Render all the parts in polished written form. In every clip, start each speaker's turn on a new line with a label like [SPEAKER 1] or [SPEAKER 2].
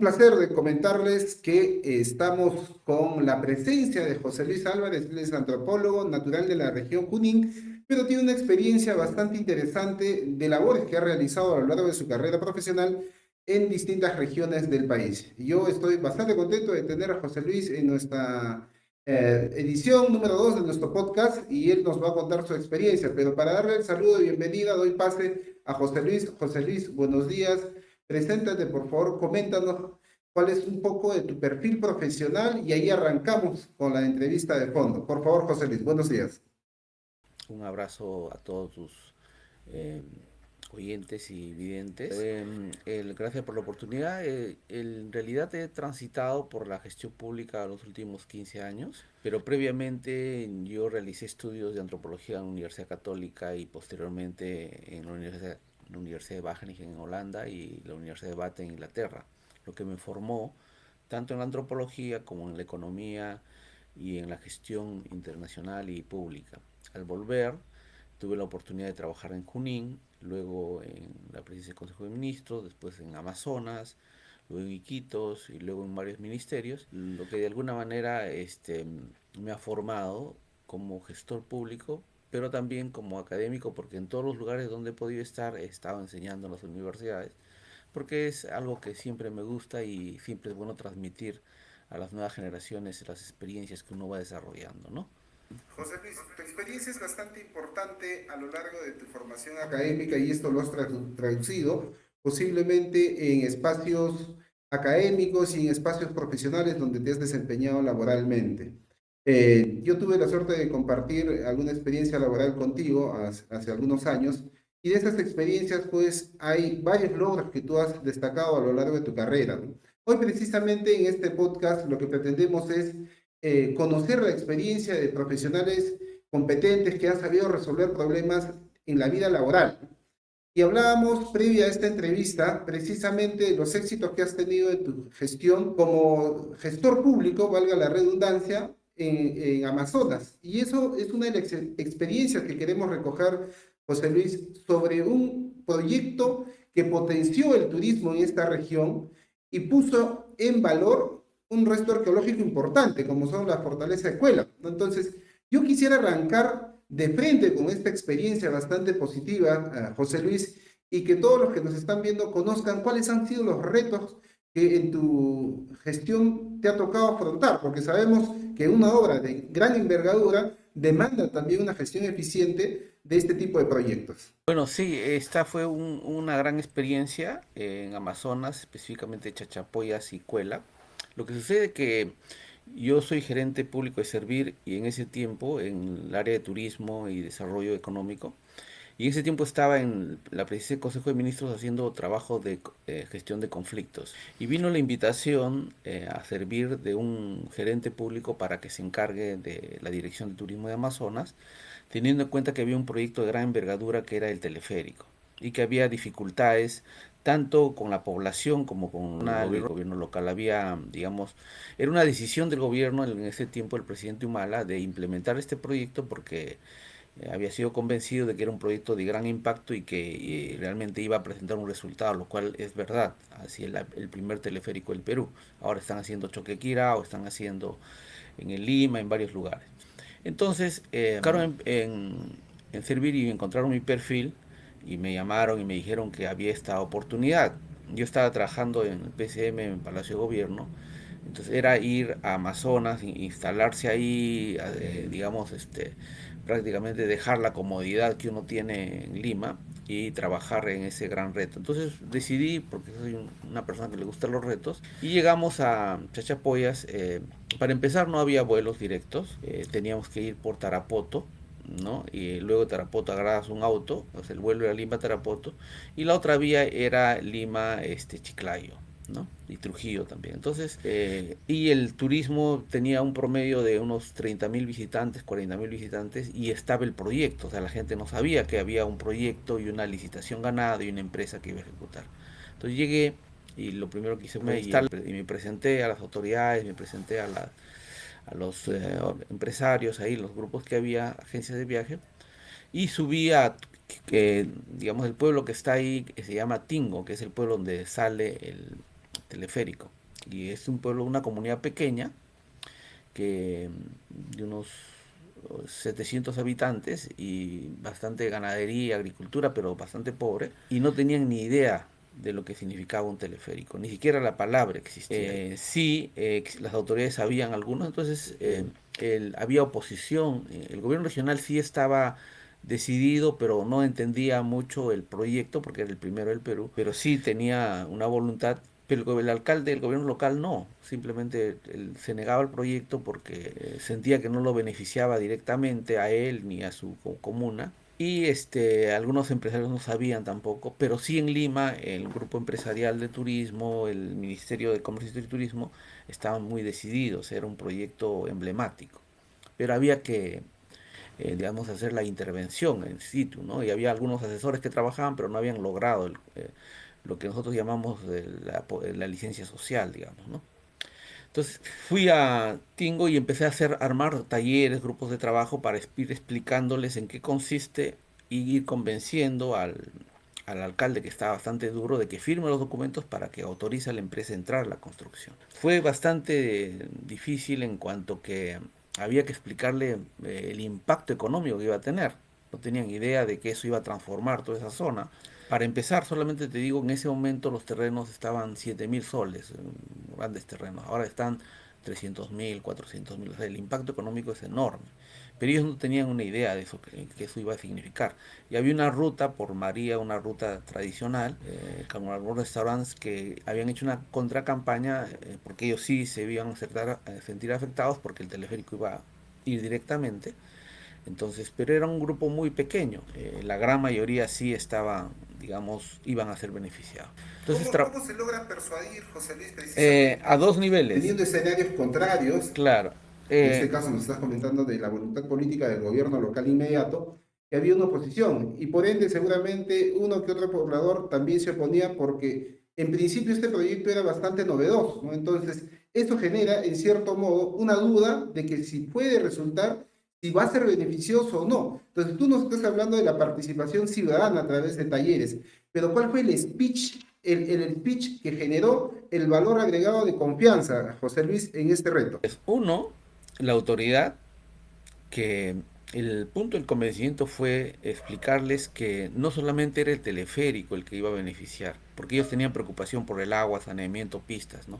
[SPEAKER 1] placer de comentarles que estamos con la presencia de José Luis Álvarez. Él es antropólogo natural de la región Junín, pero tiene una experiencia bastante interesante de labores que ha realizado a lo largo de su carrera profesional en distintas regiones del país. Yo estoy bastante contento de tener a José Luis en nuestra edición número 2 de nuestro podcast y él nos va a contar su experiencia. Pero para darle el saludo y bienvenida, doy pase a José Luis. José Luis, buenos días. Preséntate, por favor, coméntanos cuál es un poco de tu perfil profesional y ahí arrancamos con la entrevista de fondo. Por favor, José Luis, buenos días.
[SPEAKER 2] Un abrazo a todos tus eh, oyentes y videntes. Gracias por la oportunidad. En realidad he transitado por la gestión pública los últimos 15 años, pero previamente yo realicé estudios de antropología en la Universidad Católica y posteriormente en la Universidad de Wageningen en Holanda y la Universidad de Bath en Inglaterra, lo que me formó tanto en la antropología como en la economía y en la gestión internacional y pública. Al volver, tuve la oportunidad de trabajar en Junín, luego en la presidencia del Consejo de Ministros, después en Amazonas, luego en Iquitos y luego en varios ministerios, lo que de alguna manera me ha formado como gestor público, pero también como académico, porque en todos los lugares donde he podido estar he estado enseñando en las universidades, porque es algo que siempre me gusta y siempre es bueno transmitir a las nuevas generaciones las experiencias que uno va desarrollando, ¿no?
[SPEAKER 1] José Luis, tu experiencia es bastante importante a lo largo de tu formación académica y esto lo has traducido posiblemente en espacios académicos y en espacios profesionales donde te has desempeñado laboralmente. Yo tuve la suerte de compartir alguna experiencia laboral contigo hace algunos años y de esas experiencias pues hay varios logros que tú has destacado a lo largo de tu carrera, ¿no? Hoy precisamente en este podcast lo que pretendemos es conocer la experiencia de profesionales competentes que han sabido resolver problemas en la vida laboral. Y hablábamos previa a esta entrevista precisamente de los éxitos que has tenido en tu gestión como gestor público, valga la redundancia, en Amazonas. Y eso es una de las experiencias que queremos recoger, José Luis, sobre un proyecto que potenció el turismo en esta región y puso en valor un resto arqueológico importante, como son la fortaleza de Cuela, ¿no? Entonces, yo quisiera arrancar de frente con esta experiencia bastante positiva, José Luis, y que todos los que nos están viendo conozcan cuáles han sido los retos que en tu gestión te ha tocado afrontar, porque sabemos que una obra de gran envergadura demanda también una gestión eficiente de este tipo de proyectos.
[SPEAKER 2] Bueno, sí, esta fue una gran experiencia en Amazonas, específicamente Chachapoyas y Cuela. Lo que sucede es que yo soy gerente público de Servir y en ese tiempo en el área de turismo y desarrollo económico. Y en ese tiempo estaba en la presidencia del Consejo de Ministros haciendo trabajo de gestión de conflictos. Y vino la invitación a servir de un gerente público para que se encargue de la dirección de turismo de Amazonas, teniendo en cuenta que había un proyecto de gran envergadura que era el teleférico y que había dificultades tanto con la población como con el gobierno local. Había, digamos, era una decisión del gobierno en ese tiempo, el presidente Humala, de implementar este proyecto porque había sido convencido de que era un proyecto de gran impacto y que realmente iba a presentar un resultado, lo cual es verdad. Así el primer teleférico del Perú. Ahora están haciendo Choquequirao, están haciendo en el Lima, en varios lugares. Entonces, buscaron en Servir y encontraron mi perfil y me llamaron y me dijeron que había esta oportunidad. Yo estaba trabajando en el PCM, en Palacio de Gobierno, entonces era ir a Amazonas, instalarse ahí, digamos, prácticamente dejar la comodidad que uno tiene en Lima y trabajar en ese gran reto. Entonces decidí, porque soy una persona que le gustan los retos, y llegamos a Chachapoyas. Para empezar no había vuelos directos, teníamos que ir por Tarapoto, ¿no? Y luego de Tarapoto agarrabas un auto, o sea, el vuelo era Lima-Tarapoto, y la otra vía era Lima-Chiclayo, ¿no? Y Trujillo también. Entonces, y el turismo tenía un promedio de unos 30.000 visitantes, 40.000 visitantes, y estaba el proyecto, o sea, la gente no sabía que había un proyecto y una licitación ganada y una empresa que iba a ejecutar. Entonces llegué y lo primero que hice fue instalar y me presenté a las autoridades, me presenté a los empresarios ahí, los grupos que había, agencias de viaje, y subí a, digamos, el pueblo que está ahí, que se llama Tingo, que es el pueblo donde sale el teleférico. Y es un pueblo, una comunidad pequeña, que de unos 700 habitantes y bastante ganadería, agricultura, pero bastante pobre, y no tenían ni idea de lo que significaba un teleférico, ni siquiera la palabra existía. Sí, las autoridades sabían algunos, entonces había oposición, el gobierno regional sí estaba decidido, pero no entendía mucho el proyecto porque era el primero del Perú, pero sí tenía una voluntad, pero el alcalde del gobierno local no, simplemente él se negaba al proyecto porque sentía que no lo beneficiaba directamente a él ni a su comuna. Y algunos empresarios no sabían tampoco, pero sí en Lima el grupo empresarial de turismo, el Ministerio de Comercio y Turismo estaban muy decididos, era un proyecto emblemático, pero había que digamos, hacer la intervención en situ, ¿no? Y había algunos asesores que trabajaban, pero no habían logrado lo que nosotros llamamos la licencia social, digamos, ¿no? Entonces fui a Tingo y empecé a armar talleres, grupos de trabajo para ir explicándoles en qué consiste y ir convenciendo al alcalde, que estaba bastante duro, de que firme los documentos para que autorice a la empresa a entrar a la construcción. Fue bastante difícil en cuanto que había que explicarle el impacto económico que iba a tener. No tenían idea de que eso iba a transformar toda esa zona. Para empezar, solamente te digo, en ese momento los terrenos estaban 7.000 soles, grandes terrenos. Ahora están 300.000, 400.000. O sea, el impacto económico es enorme. Pero ellos no tenían una idea de eso, que eso iba a significar. Y había una ruta por María, una ruta tradicional, con algunos restaurantes que habían hecho una contracampaña, porque ellos sí se iban a sentir afectados porque el teleférico iba a ir directamente. Entonces, pero era un grupo muy pequeño. La gran mayoría sí estaban, digamos, iban a ser beneficiados. Entonces,
[SPEAKER 1] ¿Cómo se logra persuadir, José Luis, precisamente
[SPEAKER 2] a dos niveles,
[SPEAKER 1] teniendo escenarios contrarios?
[SPEAKER 2] claro.
[SPEAKER 1] En este caso nos estás comentando de la voluntad política del gobierno local inmediato, que había una oposición y por ende seguramente uno que otro poblador también se oponía porque en principio este proyecto era bastante novedoso, ¿no? Entonces, eso genera en cierto modo una duda de que si puede resultar, si va a ser beneficioso o no. Entonces, tú nos estás hablando de la participación ciudadana a través de talleres, pero ¿cuál fue el speech, el speech que generó el valor agregado de confianza, José Luis, en este reto?
[SPEAKER 2] Uno, la autoridad, que el punto del convencimiento fue explicarles que no solamente era el teleférico el que iba a beneficiar, porque ellos tenían preocupación por el agua, saneamiento, pistas, ¿no?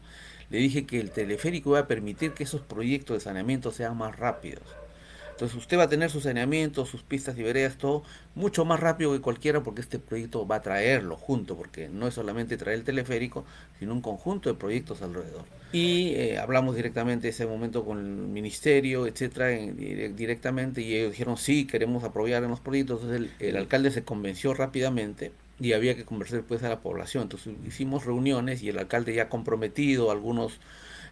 [SPEAKER 2] Le dije que el teleférico iba a permitir que esos proyectos de saneamiento sean más rápidos. Entonces usted va a tener su saneamiento, sus pistas y veredas, todo mucho más rápido que cualquiera, porque este proyecto va a traerlo junto, porque no es solamente traer el teleférico, sino un conjunto de proyectos alrededor. Y hablamos directamente ese momento con el ministerio, etcétera, directamente, y ellos dijeron sí, queremos apoyar en los proyectos. Entonces el alcalde se convenció rápidamente y había que conversar pues a la población. Entonces hicimos reuniones y el alcalde ya comprometido, algunos.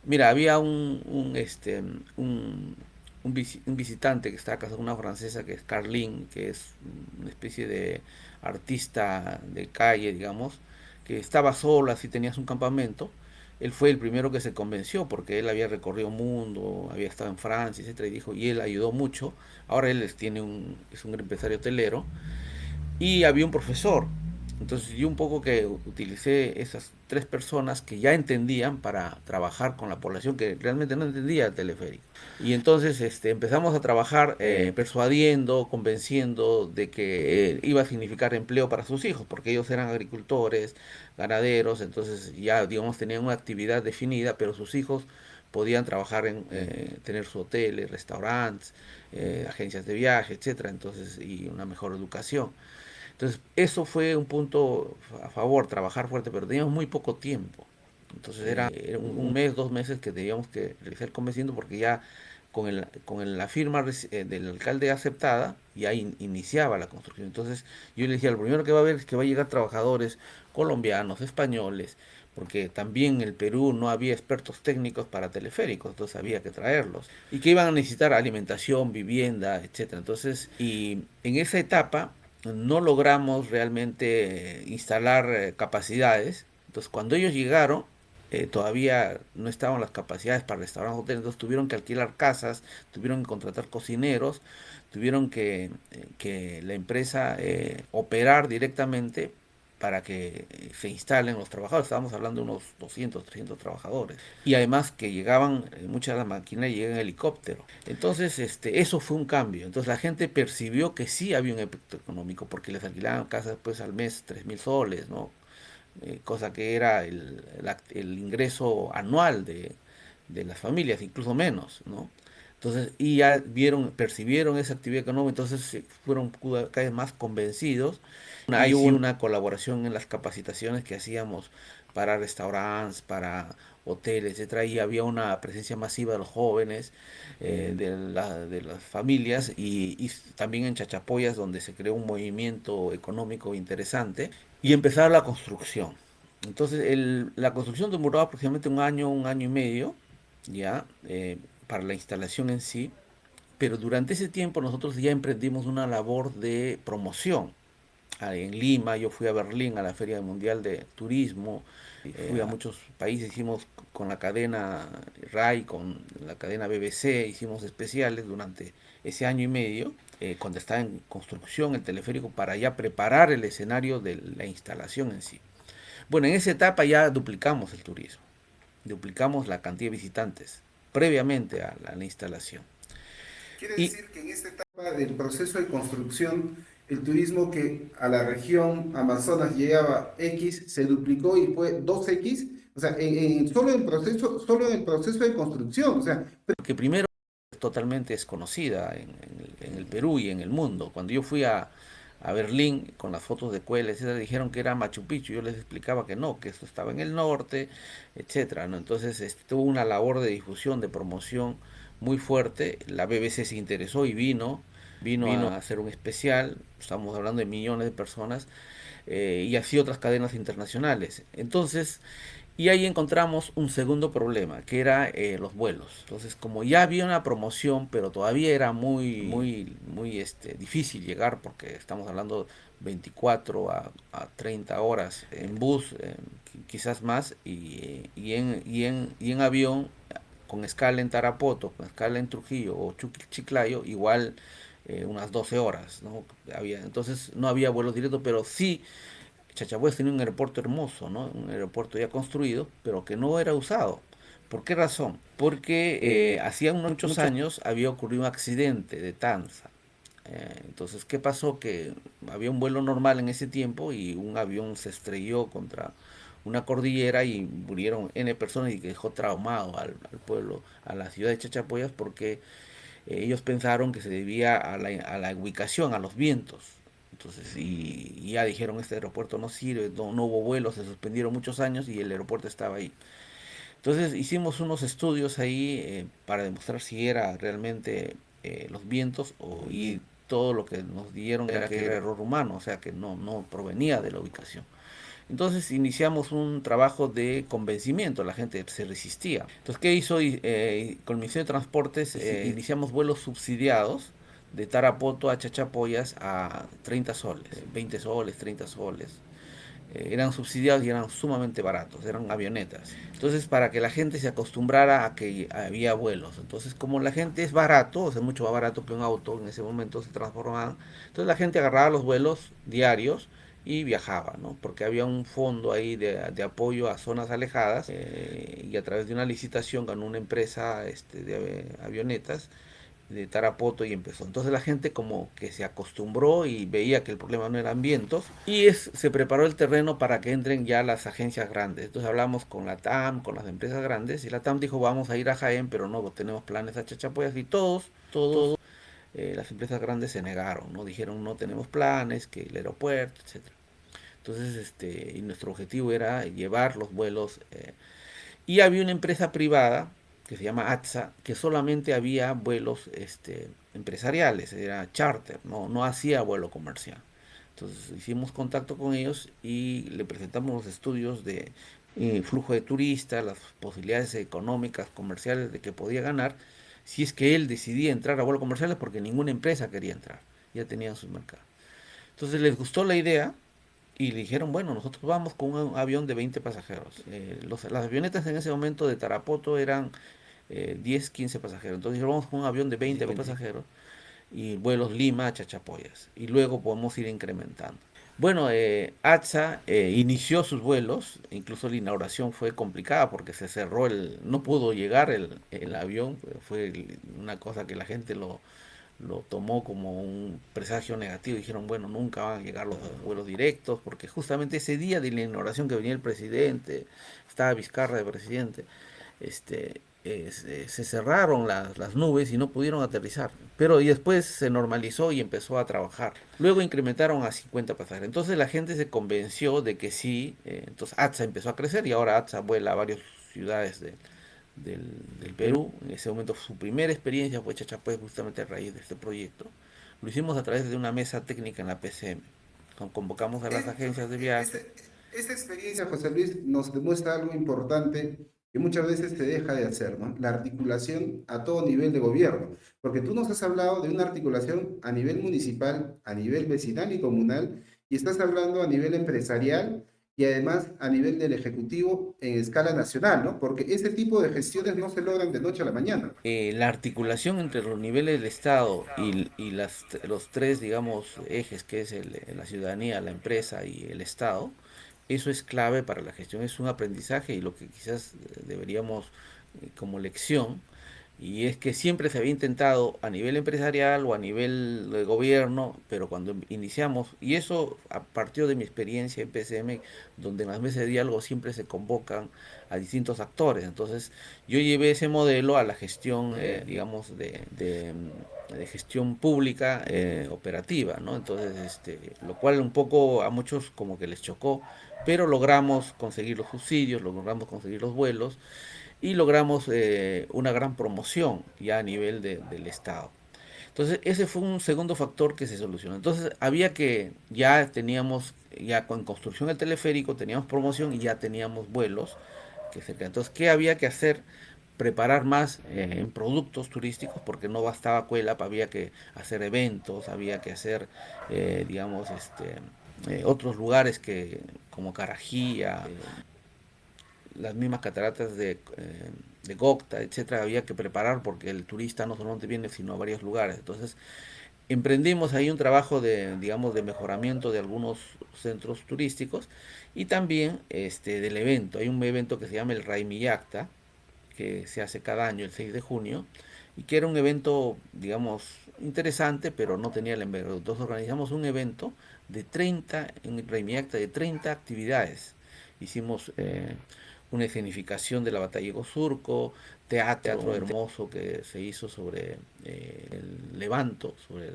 [SPEAKER 2] Mira, había un visitante que estaba casado con una francesa que es Carlin, que es una especie de artista de calle, digamos, que estaba solo, así tenías un campamento. Él fue el primero que se convenció porque él había recorrido el mundo, había estado en Francia, etcétera, y dijo, y él ayudó mucho. Ahora él es un empresario hotelero y había un profesor. Entonces yo un poco que utilicé esas tres personas que ya entendían para trabajar con la población que realmente no entendía el teleférico. Y entonces empezamos a trabajar persuadiendo, convenciendo de que iba a significar empleo para sus hijos, porque ellos eran agricultores, ganaderos, entonces ya digamos tenían una actividad definida, pero sus hijos podían trabajar en tener su hotel, restaurantes, agencias de viaje, etcétera, entonces y una mejor educación. Entonces, eso fue un punto a favor, trabajar fuerte, pero teníamos muy poco tiempo. Entonces era un mes, 2 meses que teníamos que realizar convenciendo porque ya la firma del alcalde aceptada, ya iniciaba la construcción. Entonces yo le decía, lo primero que va a haber es que va a llegar trabajadores colombianos, españoles, porque también en el Perú no había expertos técnicos para teleféricos, entonces había que traerlos. Y que iban a necesitar alimentación, vivienda, etcétera. Entonces, y en esa etapa no logramos realmente instalar capacidades. Entonces, cuando ellos llegaron, todavía no estaban las capacidades para restaurar hoteles, entonces tuvieron que alquilar casas, tuvieron que contratar cocineros, tuvieron que la empresa operar directamente para que se instalen los trabajadores. Estábamos hablando de unos 200, 300 trabajadores. Y además que llegaban, muchas de las maquinarias llegan en helicóptero. Entonces, eso fue un cambio. Entonces la gente percibió que sí había un efecto económico, porque les alquilaban casas pues al mes 3.000 soles, ¿no? Cosa que era el ingreso anual de las familias, incluso menos, ¿no? Entonces, y ya percibieron esa actividad económica, entonces fueron cada vez más convencidos. Hay una colaboración en las capacitaciones que hacíamos para restaurantes, para hoteles, etcétera, y había una presencia masiva de los jóvenes, de las familias, y también en Chachapoyas, donde se creó un movimiento económico interesante, y empezar la construcción. Entonces, la construcción demoró aproximadamente un año y medio, ya, para la instalación en sí, pero durante ese tiempo nosotros ya emprendimos una labor de promoción. En Lima, yo fui a Berlín a la Feria Mundial de Turismo, fui a muchos países, hicimos con la cadena RAI, con la cadena BBC, hicimos especiales durante ese año y medio, cuando estaba en construcción el teleférico, para ya preparar el escenario de la instalación en sí. Bueno, en esa etapa ya duplicamos el turismo, duplicamos la cantidad de visitantes previamente a la instalación.
[SPEAKER 1] Quiere
[SPEAKER 2] Y
[SPEAKER 1] decir que en esta etapa del proceso de construcción, el turismo que a la región Amazonas llegaba X se duplicó y fue 2X, o sea, solo en el proceso de construcción, o sea,
[SPEAKER 2] que primero es totalmente desconocida en el Perú y en el mundo. Cuando yo fui a Berlín con las fotos de Cuela, etcétera, dijeron que era Machu Picchu. Yo les explicaba que no, que esto estaba en el norte, etcétera, ¿no? Entonces, tuvo una labor de difusión, de promoción muy fuerte. La BBC se interesó y vino a hacer un especial. Estamos hablando de millones de personas, y así otras cadenas internacionales. Entonces, y ahí encontramos un segundo problema, que era los vuelos. Entonces, como ya había una promoción, pero todavía era muy difícil llegar, porque estamos hablando 24 a 30 horas en bus, quizás más, y en avión, con escala en Tarapoto, con escala en Trujillo o Chiclayo, igual unas 12 horas, ¿no? Entonces no había vuelos directos, pero sí Chachapoyas tenía un aeropuerto hermoso, ¿no? Un aeropuerto ya construido, pero que no era usado. ¿Por qué razón? Porque hacía muchos años había ocurrido un accidente de Tanza. Entonces, ¿qué pasó? Que había un vuelo normal en ese tiempo y un avión se estrelló contra una cordillera y murieron N personas, y que dejó traumado al pueblo, a la ciudad de Chachapoyas, porque ellos pensaron que se debía a la ubicación, a los vientos. Entonces, y ya dijeron, este aeropuerto no sirve, no hubo vuelos, se suspendieron muchos años y el aeropuerto estaba ahí. Entonces hicimos unos estudios ahí, para demostrar si era realmente los vientos, y todo lo que nos dieron era que era error humano, o sea que no provenía de la ubicación. Entonces iniciamos un trabajo de convencimiento, la gente se resistía. Entonces, ¿qué hizo? Con el Ministerio de Transportes iniciamos vuelos subsidiados de Tarapoto a Chachapoyas a 30 soles, 20 soles, 30 soles. Eran subsidiados y eran sumamente baratos, eran avionetas. Entonces, para que la gente se acostumbrara a que había vuelos. Entonces, como la gente es barato, o sea, mucho más barato que un auto, en ese momento se transformaban. Entonces, la gente agarraba los vuelos diarios y viajaba, ¿no? Porque había un fondo ahí de apoyo a zonas alejadas, y a través de una licitación ganó una empresa de avionetas de Tarapoto, y empezó. Entonces la gente como que se acostumbró y veía que el problema no eran vientos, y se preparó el terreno para que entren ya las agencias grandes. Entonces hablamos con la TAM, con las empresas grandes, y la TAM dijo, vamos a ir a Jaén, pero no tenemos planes a Chachapoyas, y todos las empresas grandes se negaron, ¿no? Dijeron, no tenemos planes, que el aeropuerto, etcétera. Entonces, y nuestro objetivo era llevar los vuelos, y había una empresa privada que se llama ATSA, que solamente había vuelos empresariales, era charter, no hacía vuelo comercial. Entonces hicimos contacto con ellos y le presentamos los estudios de flujo de turistas, las posibilidades económicas, comerciales de que podía ganar si es que él decidía entrar a vuelos comerciales, porque ninguna empresa quería entrar, ya tenían sus mercados. Entonces les gustó la idea y le dijeron, bueno, nosotros vamos con un avión de 20 pasajeros. Las avionetas en ese momento de Tarapoto eran 10, 15 pasajeros. Entonces dijeron, vamos con un avión de 20 pasajeros y vuelos Lima a Chachapoyas. Y luego podemos ir incrementando. Bueno, ATSA inició sus vuelos, incluso la inauguración fue complicada porque se cerró no pudo llegar el avión, fue una cosa que la gente lo tomó como un presagio negativo, dijeron, bueno, nunca van a llegar los vuelos directos, porque justamente ese día de la inauguración que venía el presidente, estaba Vizcarra de presidente, se cerraron las nubes y no pudieron aterrizar. Pero y después se normalizó y empezó a trabajar. Luego incrementaron a 50 pasajeros. Entonces la gente se convenció de que sí. Entonces ATSA empezó a crecer y ahora ATSA vuela a varias ciudades del, del Perú. En ese momento su primera experiencia fue Chachapoyas justamente a raíz de este proyecto. Lo hicimos a través de una mesa técnica en la PCM. Convocamos a las
[SPEAKER 1] Es-
[SPEAKER 2] agencias de viaje.
[SPEAKER 1] Esta experiencia, José Luis, nos demuestra algo importante que muchas veces se deja de hacer, ¿no? La articulación a todo nivel de gobierno, porque tú nos has hablado de una articulación a nivel municipal, a nivel vecinal y comunal, y estás hablando a nivel empresarial y además a nivel del Ejecutivo en escala nacional, ¿no? Porque ese tipo de gestiones no se logran de noche a la mañana.
[SPEAKER 2] La articulación entre los niveles del Estado y los tres, digamos, ejes que es la ciudadanía, la empresa y el Estado, eso es clave para la gestión, es un aprendizaje y lo que quizás deberíamos como lección, y es que siempre se había intentado a nivel empresarial o a nivel de gobierno, pero cuando iniciamos, y eso partió de mi experiencia en PCM, donde en las mesas de diálogo siempre se convocan a distintos actores. Entonces, yo llevé ese modelo a la gestión, digamos, de gestión pública operativa, ¿no? Entonces, lo cual un poco a muchos como que les chocó, pero logramos conseguir los subsidios, logramos conseguir los vuelos y logramos una gran promoción ya a nivel del Estado. Entonces, ese fue un segundo factor que se solucionó. Entonces, había que, ya teníamos, ya con construcción del teleférico, teníamos promoción y ya teníamos vuelos. Entonces, ¿qué había que hacer? Preparar más en productos turísticos porque no bastaba Cuelap, había que hacer eventos, había que hacer, digamos, otros lugares que como Carajía, las mismas cataratas de Gocta, etcétera, había que preparar porque el turista no solamente viene sino a varios lugares. Entonces, emprendimos ahí un trabajo de, digamos, de mejoramiento de algunos centros turísticos y también del evento. Hay un evento que se llama el Raimillacta, que se hace cada año el 6 de junio y que era un evento, digamos, interesante, pero no tenía el envergadura. Entonces organizamos un evento de 30 en Raimillacta, de 30 actividades. Hicimos una escenificación de la batalla de Surco, teatro hermoso que se hizo sobre el Levanto, sobre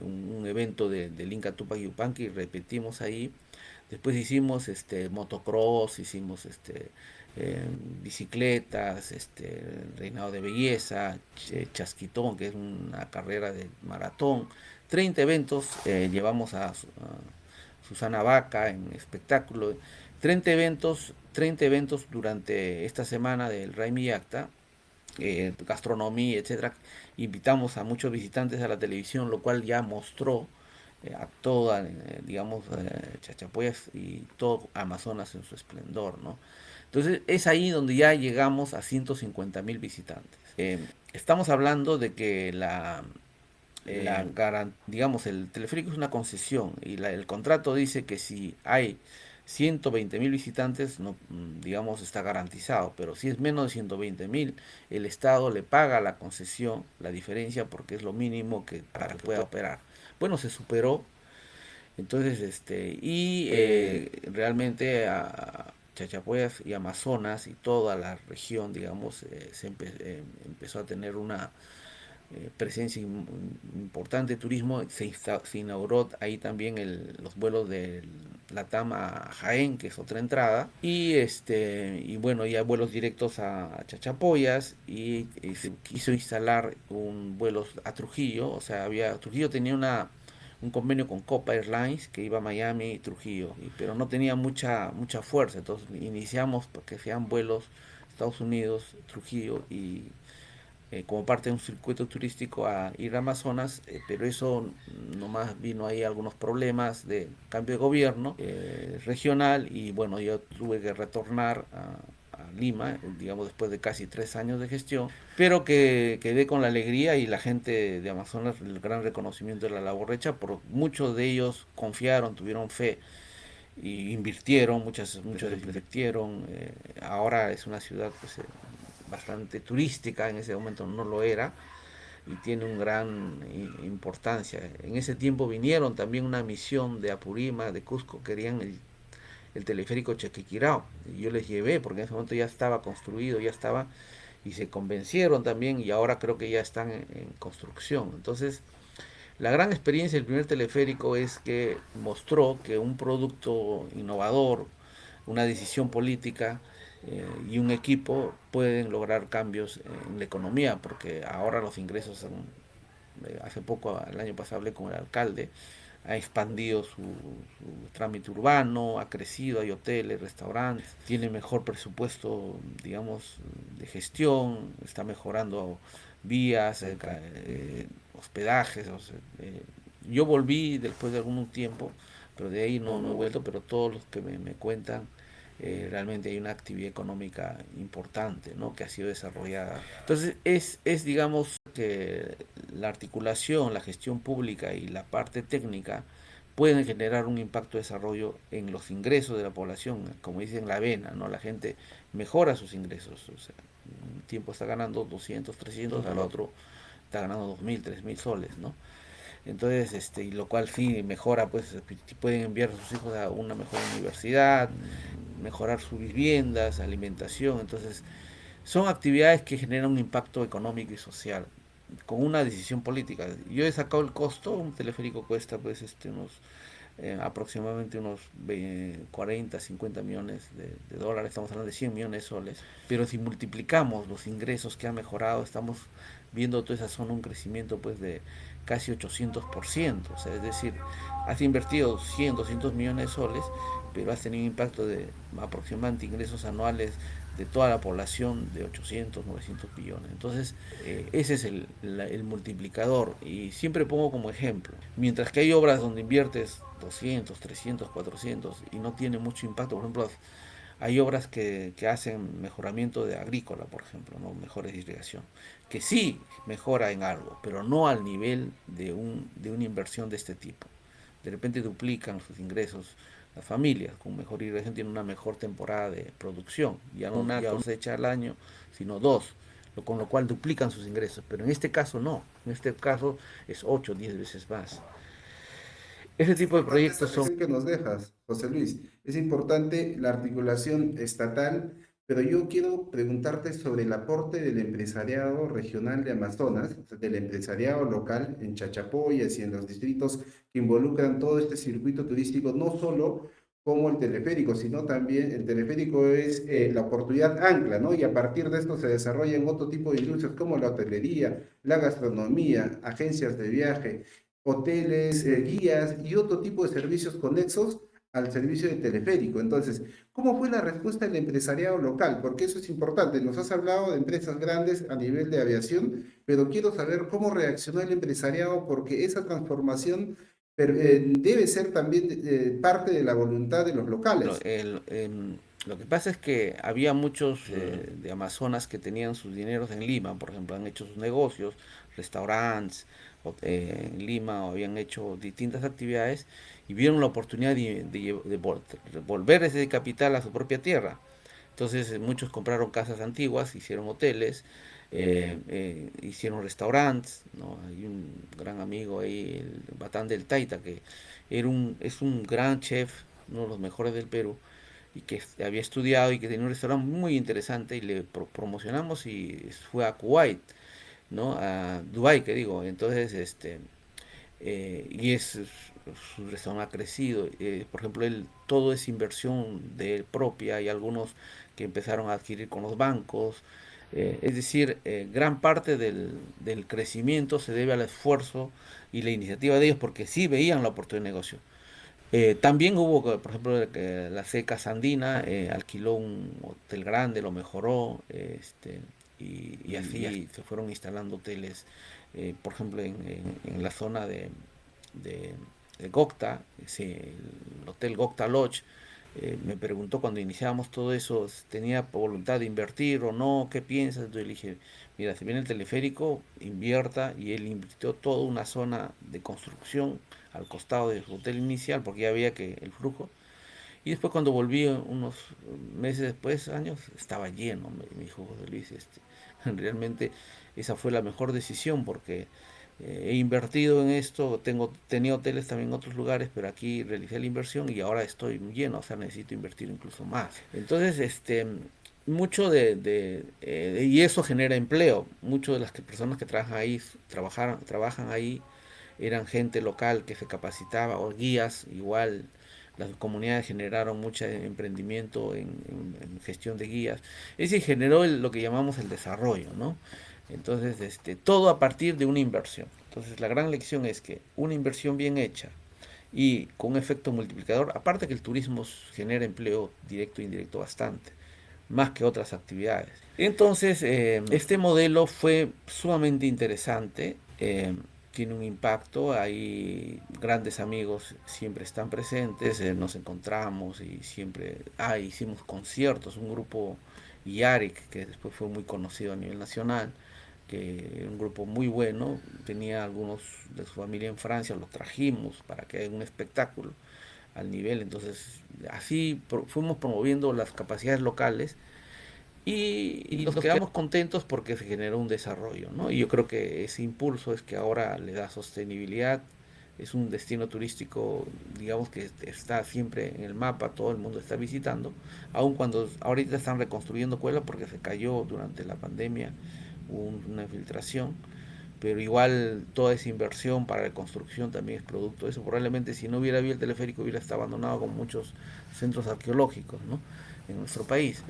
[SPEAKER 2] un evento del Inca Tupac Yupanqui, repetimos ahí. Después hicimos motocross, hicimos eh, bicicletas, reinado de belleza, chasquitón, que es una carrera de maratón. 30 eventos llevamos a Susana Vaca en espectáculo. 30 eventos durante esta semana del Raimi Acta, gastronomía, etcétera. Invitamos a muchos visitantes a la televisión, lo cual ya mostró a toda, digamos, Chachapoyas y todo Amazonas en su esplendor, ¿no? Entonces es ahí donde ya llegamos a 150.000 visitantes. Estamos hablando de que digamos, el teleférico es una concesión y el contrato dice que si hay 120.000 visitantes, no, digamos, está garantizado, pero si es menos de 120.000, el Estado le paga la concesión, la diferencia, porque es lo mínimo que para que pueda operar. Bueno, se superó, entonces, realmente a Chachapoyas y Amazonas y toda la región, digamos, empezó a tener una presencia importante de turismo. Se inauguró ahí también los vuelos de Latam a Jaén, que es otra entrada, y bueno, ya vuelos directos a Chachapoyas, y se quiso instalar vuelos a Trujillo. O sea, Trujillo tenía un convenio con Copa Airlines que iba a Miami y Trujillo, pero no tenía mucha fuerza. Entonces iniciamos porque sean vuelos Estados Unidos, Trujillo, y como parte de un circuito turístico a ir a Amazonas, pero eso nomás vino ahí algunos problemas de cambio de gobierno regional, y bueno, yo tuve que retornar Lima, digamos después de casi 3 años de gestión, pero que quedé con la alegría y la gente de Amazonas el gran reconocimiento de la labor hecha, por muchos de ellos confiaron, tuvieron fe y invirtieron, muchos invirtieron. Ahora es una ciudad pues, bastante turística, en ese momento no lo era y tiene una gran importancia. En ese tiempo vinieron también una misión de Apurima, de Cusco, querían el teleférico Chequiquirao. Y yo les llevé porque en ese momento ya estaba construido, ya estaba, y se convencieron también y ahora creo que ya están en construcción. Entonces, la gran experiencia del primer teleférico es que mostró que un producto innovador, una decisión política y un equipo pueden lograr cambios en la economía, porque ahora los ingresos son, hace poco, el año pasado hablé con el alcalde, ha expandido su trámite urbano, ha crecido, hay hoteles, restaurantes, tiene mejor presupuesto, digamos, de gestión, está mejorando vías, hospedajes. O sea, yo volví después de algún tiempo, pero de ahí no he vuelto, pero todos los que me cuentan, realmente hay una actividad económica importante, ¿no? Que ha sido desarrollada. Entonces digamos, que la articulación, la gestión pública y la parte técnica pueden generar un impacto de desarrollo en los ingresos de la población, como dicen la vena, ¿no? La gente mejora sus ingresos, o sea, un tiempo está ganando 200, 300, al otro está ganando 2.000, 3.000 soles, ¿no? Entonces, y lo cual sí mejora, pues pueden enviar a sus hijos a una mejor universidad, mejorar sus viviendas, alimentación. Entonces, son actividades que generan un impacto económico y social con una decisión política. Yo he sacado el costo, un teleférico cuesta pues unos aproximadamente unos 40, 50 millones de dólares, estamos hablando de 100 millones de soles, pero si multiplicamos los ingresos que ha mejorado, estamos viendo toda esa zona un crecimiento pues de casi 800%, o sea, es decir, has invertido 100, 200 millones de soles, pero has tenido un impacto de aproximadamente ingresos anuales de toda la población de 800, 900 billones. Entonces, ese es el multiplicador y siempre pongo como ejemplo, mientras que hay obras donde inviertes 200, 300, 400 y no tiene mucho impacto, por ejemplo, hay obras que hacen mejoramiento de agrícola, por ejemplo, ¿no? Mejores de irrigación, que sí mejora en algo, pero no al nivel de una inversión de este tipo. De repente duplican sus ingresos las familias, con mejor irrigación tienen una mejor temporada de producción, ya no una cosecha al año, sino dos, con lo cual duplican sus ingresos, pero en este caso no, en este caso es 8 o 10 veces más. Ese
[SPEAKER 1] Es
[SPEAKER 2] tipo de
[SPEAKER 1] importante esta
[SPEAKER 2] proyectos son...
[SPEAKER 1] lección que nos dejas, José Luis. Es importante la articulación estatal, pero yo quiero preguntarte sobre el aporte del empresariado regional de Amazonas, o sea, del empresariado local en Chachapoyas y en los distritos que involucran todo este circuito turístico, no solo como el teleférico, sino también el teleférico es la oportunidad ancla, ¿no? Y a partir de esto se desarrollan otro tipo de industrias como la hotelería, la gastronomía, agencias de viaje, hoteles, guías y otro tipo de servicios conexos al servicio de teleférico. Entonces, ¿cómo fue la respuesta del empresariado local? Porque eso es importante. Nos has hablado de empresas grandes a nivel de aviación, pero quiero saber cómo reaccionó el empresariado porque esa transformación debe ser también parte de la voluntad de los
[SPEAKER 2] Lo,
[SPEAKER 1] locales.
[SPEAKER 2] el, em, lo que pasa es que había muchos de Amazonas que tenían sus dineros en Lima, por ejemplo, han hecho sus negocios, restaurantes en Lima, o habían hecho distintas actividades y vieron la oportunidad de volver ese capital a su propia tierra. Entonces muchos compraron casas antiguas, hicieron hoteles, hicieron restaurantes, ¿no? Hay un gran amigo ahí, el Batán del Taita, que es un gran chef, uno de los mejores del Perú, y que había estudiado y que tenía un restaurante muy interesante y le promocionamos y fue a Kuwait, ¿no? A Dubai, que digo. Entonces, y su restaurante ha crecido. Por ejemplo, todo es inversión de él propia y algunos que empezaron a adquirir con los bancos. Es decir, gran parte del crecimiento se debe al esfuerzo y la iniciativa de ellos porque sí veían la oportunidad de negocio. También hubo, por ejemplo, la CECA Sandina alquiló un hotel grande, lo mejoró, y así se fueron instalando hoteles, por ejemplo, en la zona de Gocta, sí, el Hotel Gocta Lodge, me preguntó cuando iniciábamos todo eso, ¿tenía voluntad de invertir o no? ¿Qué piensas? Entonces le dije, mira, si viene el teleférico, invierta, y él invirtió toda una zona de construcción al costado de su hotel inicial, porque ya había que el flujo. Y después cuando volví unos meses después, años, estaba lleno, me dijo José Luis, realmente esa fue la mejor decisión porque he invertido en esto, tenía hoteles también en otros lugares, pero aquí realicé la inversión y ahora estoy lleno, o sea, necesito invertir incluso más. Entonces, mucho y eso genera empleo. Muchas de las personas que trabajan ahí, trabajan ahí, eran gente local que se capacitaba, o guías, igual las comunidades generaron mucho emprendimiento en gestión de guías. Es decir, generó lo que llamamos el desarrollo, ¿no? Entonces, todo a partir de una inversión. Entonces, la gran lección es que una inversión bien hecha y con un efecto multiplicador, aparte que el turismo genera empleo directo e indirecto bastante, más que otras actividades. Entonces, este modelo fue sumamente interesante, tiene un impacto, hay grandes amigos, siempre están presentes, nos encontramos y siempre, hicimos conciertos, un grupo Yarik, que después fue muy conocido a nivel nacional, que era un grupo muy bueno, tenía algunos de su familia en Francia, los trajimos para que haya un espectáculo al nivel, entonces así fuimos promoviendo las capacidades locales y nos quedamos contentos porque se generó un desarrollo, ¿no? Y yo creo que ese impulso es que ahora le da sostenibilidad, es un destino turístico, digamos que está siempre en el mapa, todo el mundo está visitando, aun cuando ahorita están reconstruyendo Cuela porque se cayó durante la pandemia, hubo una infiltración, pero igual toda esa inversión para reconstrucción también es producto de eso. Probablemente si no hubiera habido el teleférico hubiera estado abandonado como muchos centros arqueológicos, ¿no? En nuestro país.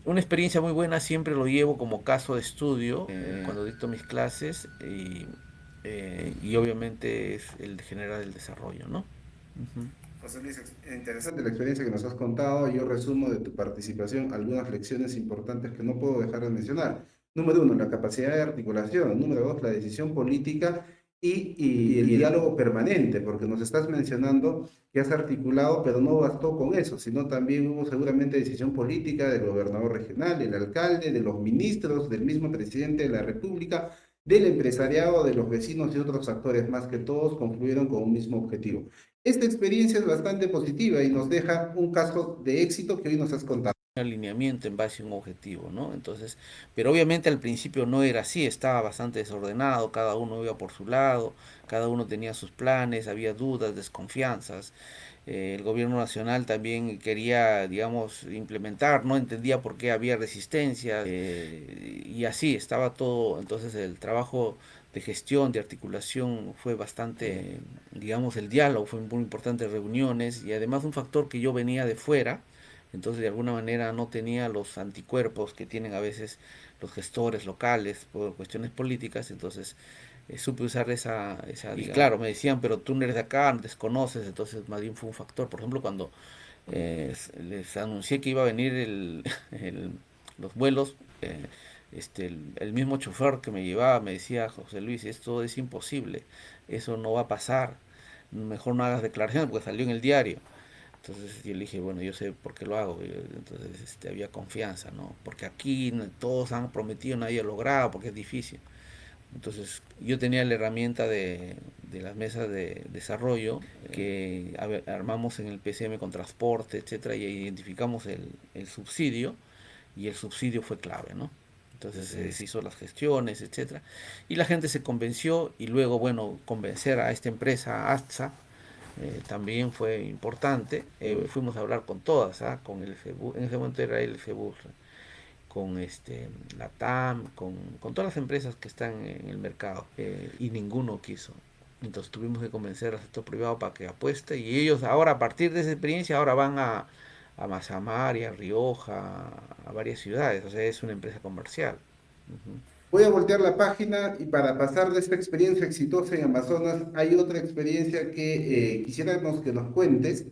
[SPEAKER 2] Una experiencia muy buena, siempre lo llevo como caso de estudio cuando dicto mis clases y obviamente es el de generar el desarrollo, ¿no? Ujú.
[SPEAKER 1] José Luis, interesante la experiencia que nos has contado. Yo resumo de tu participación algunas lecciones importantes que no puedo dejar de mencionar. Número uno, la capacidad de articulación. Número dos, la decisión política y el diálogo permanente, porque nos estás mencionando que has articulado, pero no bastó con eso, sino también hubo seguramente decisión política del gobernador regional, del alcalde, de los ministros, del mismo presidente de la República, del empresariado, de los vecinos y otros actores más, que todos concluyeron con un mismo objetivo. Esta experiencia es bastante positiva y nos deja un caso de éxito que hoy nos has contado.
[SPEAKER 2] Alineamiento en base a un objetivo, ¿no? Entonces, pero obviamente al principio no era así, estaba bastante desordenado, cada uno iba por su lado, cada uno tenía sus planes, había dudas, desconfianzas. El gobierno nacional también quería, digamos, implementar, no entendía por qué había resistencia, y así estaba todo. Entonces el trabajo de gestión, de articulación fue bastante, digamos, el diálogo fue muy importante, reuniones, y además un factor que yo venía de fuera, entonces de alguna manera no tenía los anticuerpos que tienen a veces los gestores locales por cuestiones políticas, entonces supe usar y claro, me decían, pero tú no eres de acá, desconoces, entonces más bien fue un factor. Por ejemplo, cuando les anuncié que iba a venir los vuelos, el mismo chofer que me llevaba me decía, José Luis, esto es imposible, eso no va a pasar, mejor no hagas declaraciones porque salió en el diario. Entonces yo le dije, bueno, yo sé por qué lo hago. Entonces había confianza, ¿no? Porque aquí todos han prometido, nadie ha logrado, porque es difícil. Entonces yo tenía la herramienta de las mesas de desarrollo que armamos en el PCM con transporte, etcétera, y identificamos el subsidio, y el subsidio fue clave, ¿no? Entonces se hizo las gestiones, etcétera, y la gente se convenció, y luego, bueno, convencer a esta empresa, ATSA, también fue importante. Fuimos a hablar con todas, ¿ah? Con el FEBUS, en ese momento era el FEBUS, con la TAM, con todas las empresas que están en el mercado, y ninguno quiso. Entonces tuvimos que convencer al sector privado para que apueste, y ellos ahora, a partir de esa experiencia, ahora van a Mazamar, a Rioja, a varias ciudades, o sea, es una empresa comercial. Uh -huh.
[SPEAKER 1] Voy a voltear la página y para pasar de esta experiencia exitosa en Amazonas, hay otra experiencia que quisiéramos que nos cuentes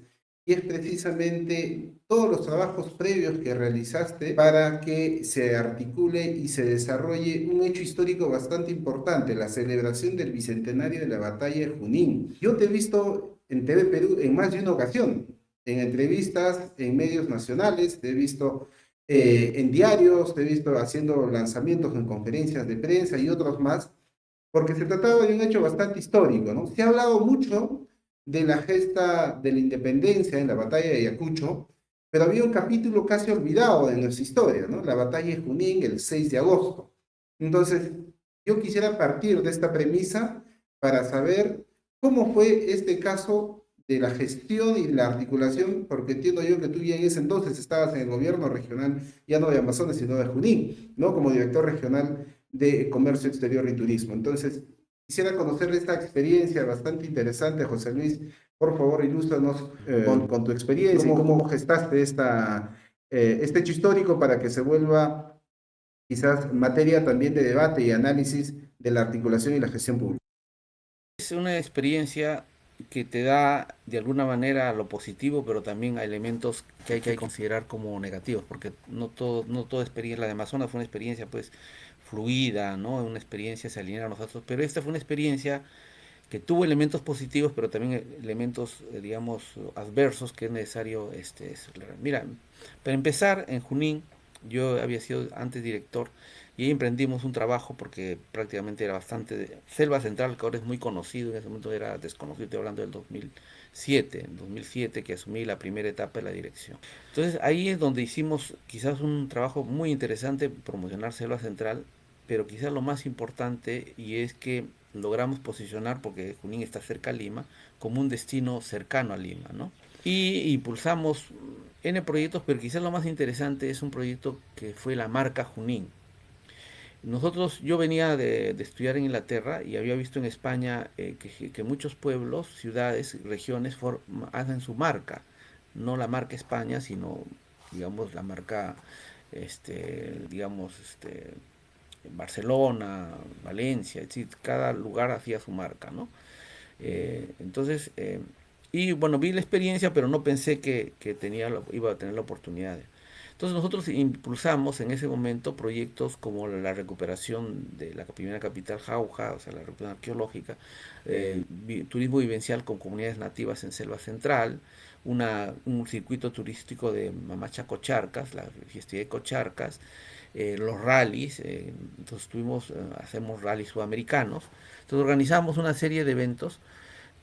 [SPEAKER 1] y es precisamente todos los trabajos previos que realizaste para que se articule y se desarrolle un hecho histórico bastante importante, la celebración del bicentenario de la batalla de Junín. Yo te he visto en TV Perú en más de una ocasión. en entrevistas en medios nacionales, te he visto en diarios, te he visto haciendo lanzamientos en conferencias de prensa y otros más, porque se trataba de un hecho bastante histórico, ¿no? Se ha hablado mucho de la gesta de la independencia en la batalla de Ayacucho, pero había un capítulo casi olvidado de nuestra historia, ¿no? La batalla de Junín el 6 de agosto. Entonces, yo quisiera partir de esta premisa para saber cómo fue este caso de la gestión y la articulación, porque entiendo yo que tú ya en ese entonces estabas en el gobierno regional, ya no de Amazonas, sino de Junín, ¿no? Como director regional de Comercio Exterior y Turismo. Entonces, quisiera conocer esta experiencia bastante interesante, José Luis. Por favor, ilústranos con tu experiencia y cómo gestaste este hecho histórico para que se vuelva quizás materia también de debate y análisis de la articulación y la gestión pública.
[SPEAKER 2] Es una experiencia que te da de alguna manera lo positivo, pero también a elementos que hay que considerar como negativos, porque no toda experiencia, la de Amazonas fue una experiencia pues fluida, ¿no? Una experiencia se alinearon los otros, pero esta fue una experiencia que tuvo elementos positivos, pero también elementos, digamos, adversos que es necesario mira, para empezar, en Junín, yo había sido antes director y ahí emprendimos un trabajo porque prácticamente era Selva Central, que ahora es muy conocido, en ese momento era desconocido, estoy hablando del 2007, en 2007 que asumí la primera etapa de la dirección. Entonces ahí es donde hicimos quizás un trabajo muy interesante, promocionar Selva Central, pero quizás lo más importante y es que logramos posicionar, porque Junín está cerca a Lima, como un destino cercano a Lima, ¿no? Y impulsamos N proyectos, pero quizás lo más interesante es un proyecto que fue la marca Junín. Yo venía de estudiar en Inglaterra y había visto en España que muchos pueblos, ciudades, regiones hacen su marca, no la marca España, sino, digamos, la marca, digamos, Barcelona, Valencia, es decir, cada lugar hacía su marca, ¿no? Entonces, y bueno, vi la experiencia, pero no pensé que iba a tener la oportunidad. Entonces nosotros impulsamos en ese momento proyectos como la recuperación de la primera capital Jauja, o sea, la recuperación arqueológica, turismo vivencial con comunidades nativas en Selva Central, un circuito turístico de Mamacha Cocharcas, la festividad de Cocharcas, los rallies, entonces hacemos rallies sudamericanos, entonces organizamos una serie de eventos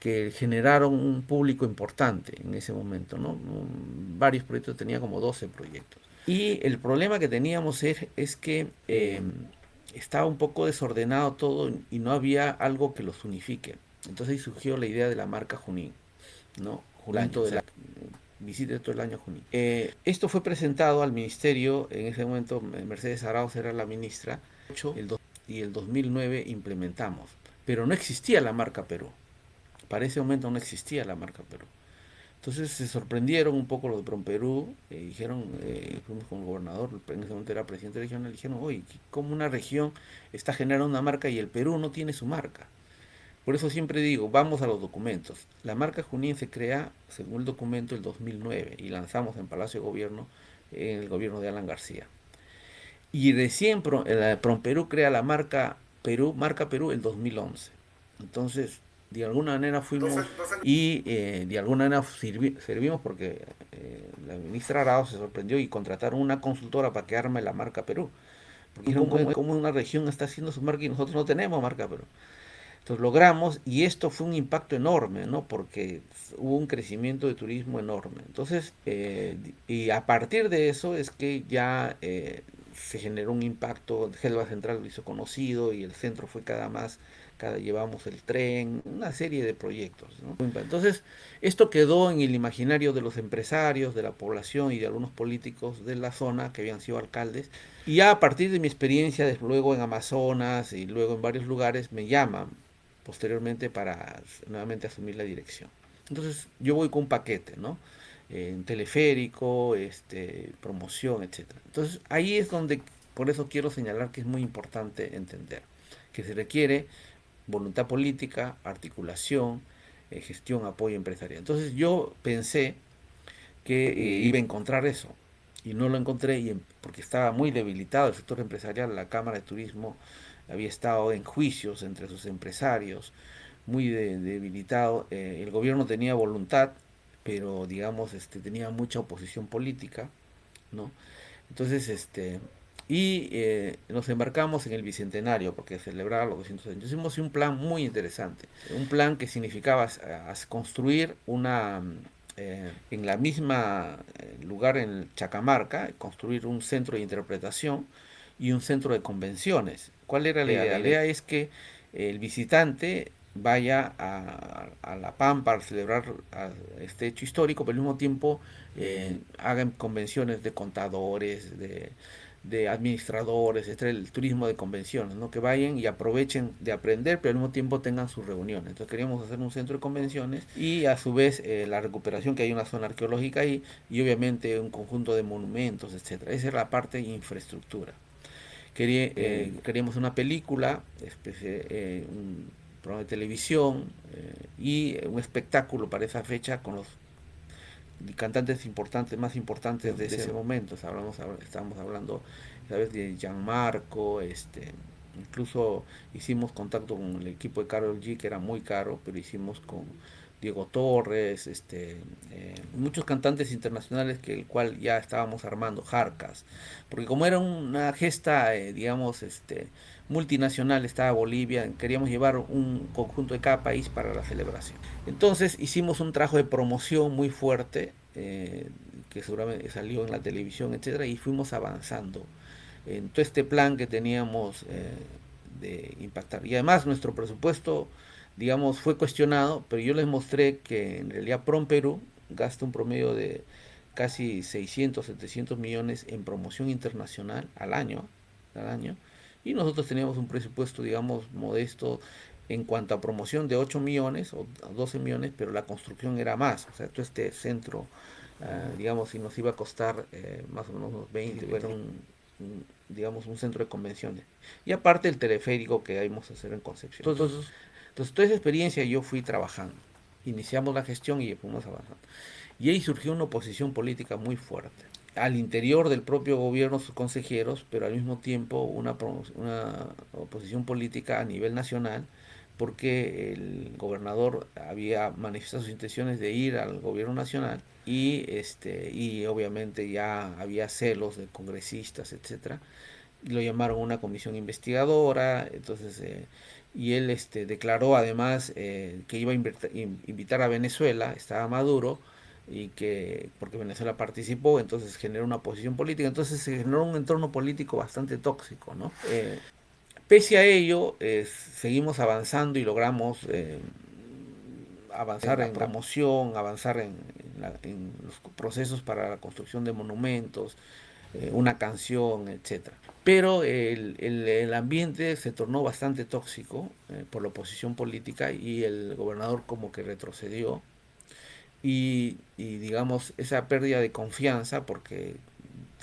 [SPEAKER 2] que generaron un público importante en ese momento, ¿no? Varios proyectos, tenía como 12 proyectos. Y el problema que teníamos es que estaba un poco desordenado todo y no había algo que los unifique. Entonces ahí surgió la idea de la marca Junín, ¿no? Junín todo el año, visite todo el año Junín. Esto fue presentado al ministerio, en ese momento Mercedes Arauz era la ministra, y el 2009 implementamos, pero no existía la marca Perú. Para ese momento no existía la marca Perú. Entonces se sorprendieron un poco los de Promperú, dijeron, fuimos con el gobernador, en ese momento era presidente regional, dijeron, oye, ¿cómo una región está generando una marca y el Perú no tiene su marca? Por eso siempre digo, vamos a los documentos. La marca Junín se crea, según el documento, el 2009 y lanzamos en Palacio de Gobierno, en el gobierno de Alan García. Y recién Promperú crea la marca Perú, el 2011. Entonces, de alguna manera fuimos y de alguna manera servimos porque la ministra Arao se sorprendió y contrataron una consultora para que arme la marca Perú. Porque dijeron, ¿cómo una región está haciendo su marca y nosotros no tenemos marca Perú? Entonces logramos, y esto fue un impacto enorme, ¿no? Porque hubo un crecimiento de turismo enorme. Entonces, y a partir de eso es que ya se generó un impacto, Selva Central lo hizo conocido y el centro fue llevamos el tren, una serie de proyectos, ¿no? Entonces, esto quedó en el imaginario de los empresarios, de la población y de algunos políticos de la zona que habían sido alcaldes. Y ya a partir de mi experiencia, luego en Amazonas y luego en varios lugares, me llaman posteriormente para nuevamente asumir la dirección. Entonces yo voy con un paquete, ¿no? Un teleférico, promoción, etcétera. Entonces ahí es donde, por eso quiero señalar que es muy importante entender que se requiere voluntad política, articulación, gestión, apoyo empresarial. Entonces yo pensé que iba a encontrar eso y no lo encontré porque estaba muy debilitado el sector empresarial. La Cámara de Turismo había estado en juicios entre sus empresarios, muy debilitado. El gobierno tenía voluntad, pero digamos, tenía mucha oposición política, ¿no? Entonces, nos embarcamos en el Bicentenario porque celebraba los 200 años. Hicimos un plan muy interesante, un plan que significaba construir en la misma lugar en Chacamarca, construir un centro de interpretación y un centro de convenciones. ¿Cuál era la idea? La idea es que el visitante vaya a La Pampa a celebrar este hecho histórico, pero al mismo tiempo hagan convenciones de contadores, de administradores, el turismo de convenciones, ¿no? Que vayan y aprovechen de aprender, pero al mismo tiempo tengan sus reuniones. Entonces queríamos hacer un centro de convenciones y a su vez la recuperación, que hay una zona arqueológica ahí, y obviamente un conjunto de monumentos, etcétera. Esa es la parte de infraestructura. Queríamos una película, un programa de televisión y un espectáculo para esa fecha con los cantantes importantes, más importantes de ese momento. Estábamos hablando, ¿sabes? De Gianmarco, incluso hicimos contacto con el equipo de Karol G, que era muy caro, pero hicimos con Diego Torres, muchos cantantes internacionales que el cual ya estábamos armando, Jarcas, porque como era una gesta, digamos, multinacional, estaba Bolivia, queríamos llevar un conjunto de cada país para la celebración. Entonces hicimos un trabajo de promoción muy fuerte, que seguramente salió en la televisión, etcétera, y fuimos avanzando en todo este plan que teníamos de impactar. Y además nuestro presupuesto, digamos, fue cuestionado, pero yo les mostré que en realidad PROM Perú gasta un promedio de casi 600, 700 millones en promoción internacional al año, y nosotros teníamos un presupuesto, digamos, modesto en cuanto a promoción de 8 millones o 12 millones, pero la construcción era más. O sea, todo este centro, digamos, si nos iba a costar más o menos unos 20, era digamos, un centro de convenciones. Y aparte el teleférico que íbamos a hacer en Concepción. Entonces toda esa experiencia yo fui trabajando. Iniciamos la gestión y fuimos avanzando. Y ahí surgió una oposición política muy fuerte. Al interior del propio gobierno, sus consejeros, pero al mismo tiempo una oposición política a nivel nacional, porque el gobernador había manifestado sus intenciones de ir al gobierno nacional y obviamente ya había celos de congresistas, etcétera. Lo llamaron a una comisión investigadora, entonces y él declaró además que iba a invitar a Venezuela, estaba Maduro, y que porque Venezuela participó, entonces generó una posición política, entonces se generó un entorno político bastante tóxico, ¿no? Pese a ello, seguimos avanzando y logramos avanzar en promoción, avanzar en los procesos para la construcción de monumentos, una canción, etcétera. Pero el ambiente se tornó bastante tóxico por la oposición política y el gobernador como que retrocedió y digamos esa pérdida de confianza, porque